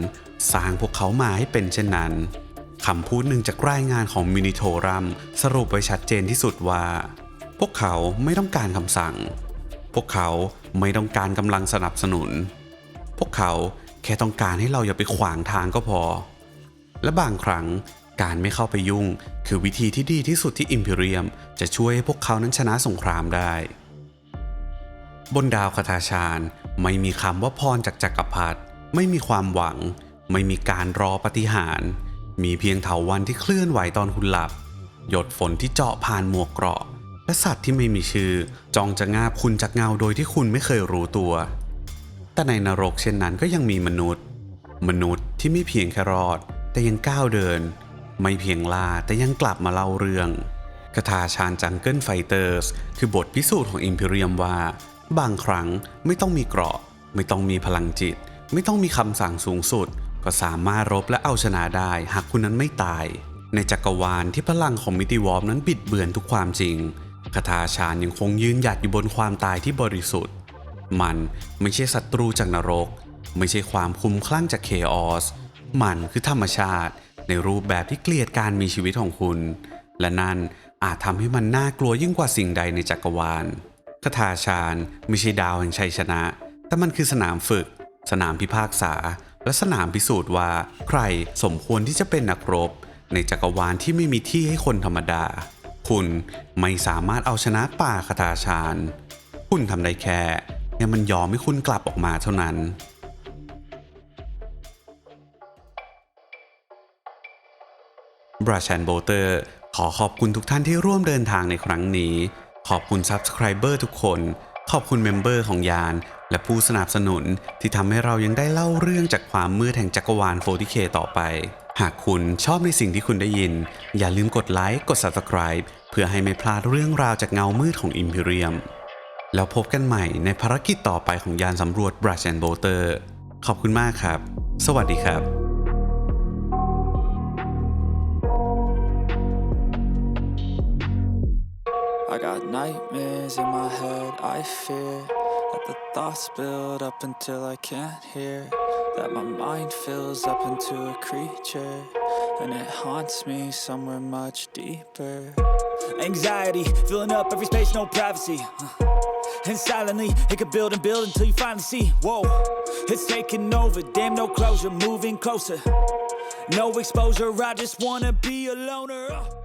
สร้างพวกเขามาให้เป็นเช่นนั้นคำพูดหนึ่งจากรายงานของมินิโทรัมสรุปไว้ชัดเจนที่สุดว่าพวกเขาไม่ต้องการคำสั่งพวกเขาไม่ต้องการกำลังสนับสนุนพวกเขาแค่ต้องการให้เราอย่าไปขวางทางก็พอและบางครั้งการไม่เข้าไปยุ่งคือวิธีที่ดีที่สุดที่อิมพีเรียมจะช่วยให้พวกเขานั้นชนะสงครามได้บนดาวคาถาชาญไม่มีคำว่าพรจากจักรพรรดิไม่มีความหวังไม่มีการรอปาฏิหาริย์มีเพียงเถาวัลย์ที่เคลื่อนไหวตอนคุณหลับหยดฝนที่เจาะผ่านหมวกเกราะและสัตว์ที่ไม่มีชื่อจ้องจะงาบคุณจากเงาโดยที่คุณไม่เคยรู้ตัวแต่ในนรกเช่นนั้นก็ยังมีมนุษย์ที่ไม่เพียงแค่รอดแต่ยังก้าวเดินไม่เพียงล่าแต่ยังกลับมาเล่าเรื่องคาถาชาญจังเกิลไฟเตอร์สคือบทพิสูจน์ของอิมพีเรียมว่าบางครั้งไม่ต้องมีเกราะไม่ต้องมีพลังจิตไม่ต้องมีคำสั่งสูงสุดก็สามารถรบและเอาชนะได้หากคุณนั้นไม่ตายในจักรวาลที่พลังของมิติวอร์ปนั้นบิดเบือนทุกความจริงคาถาชาญยังคงยืนหยัดอยู่บนความตายที่บริสุทธิ์มันไม่ใช่ศัตรูจากนรกไม่ใช่ความคุ้มคลั่งจากเคออสมันคือธรรมชาติในรูปแบบที่เกลียดการมีชีวิตของคุณและนั่นอาจทำให้มันน่ากลัวยิ่งกว่าสิ่งใดในจักรวาลคาถาชาญไม่ใช่ดาวแห่งชัยชนะแต่มันคือสนามฝึกสนามพิพากษาและสนามพิสูจน์ว่าใครสมควรที่จะเป็นนักรบในจักรวาลที่ไม่มีที่ให้คนธรรมดาคุณไม่สามารถเอาชนะป่าคาถาชาญคุณทำได้แค่ให้มันยอมให้คุณกลับออกมาเท่านั้นบราชันโบเตอร์ขอขอบคุณทุกท่านที่ร่วมเดินทางในครั้งนี้ขอบคุณ Subscriber ทุกคนขอบคุณเมมเบอร์ของยาน และผู้สนับสนุนที่ทำให้เรายังได้เล่าเรื่องจากความมืดแห่งจักรวาล 40K ต่อไปหากคุณชอบในสิ่งที่คุณได้ยินอย่าลืมกดไลค์กด Subscribe เพื่อให้ไม่พลาดเรื่องราวจากเงามืดของ Imperium แล้วพบกันใหม่ในภารกิจต่อไปของยานสำรวจ Brush and Bolter ขอบคุณมากครับสวัสดีครับ I got nightmares in my head, I fear that the thoughts build up until I can't hear, that my mind fills up into a creature, and it haunts me somewhere much deeper. Anxiety, filling up every space, no privacy, and silently, it could build and build until you finally see, whoa, it's taking over, damn no closure, moving closer, no exposure, I just wanna be a loner.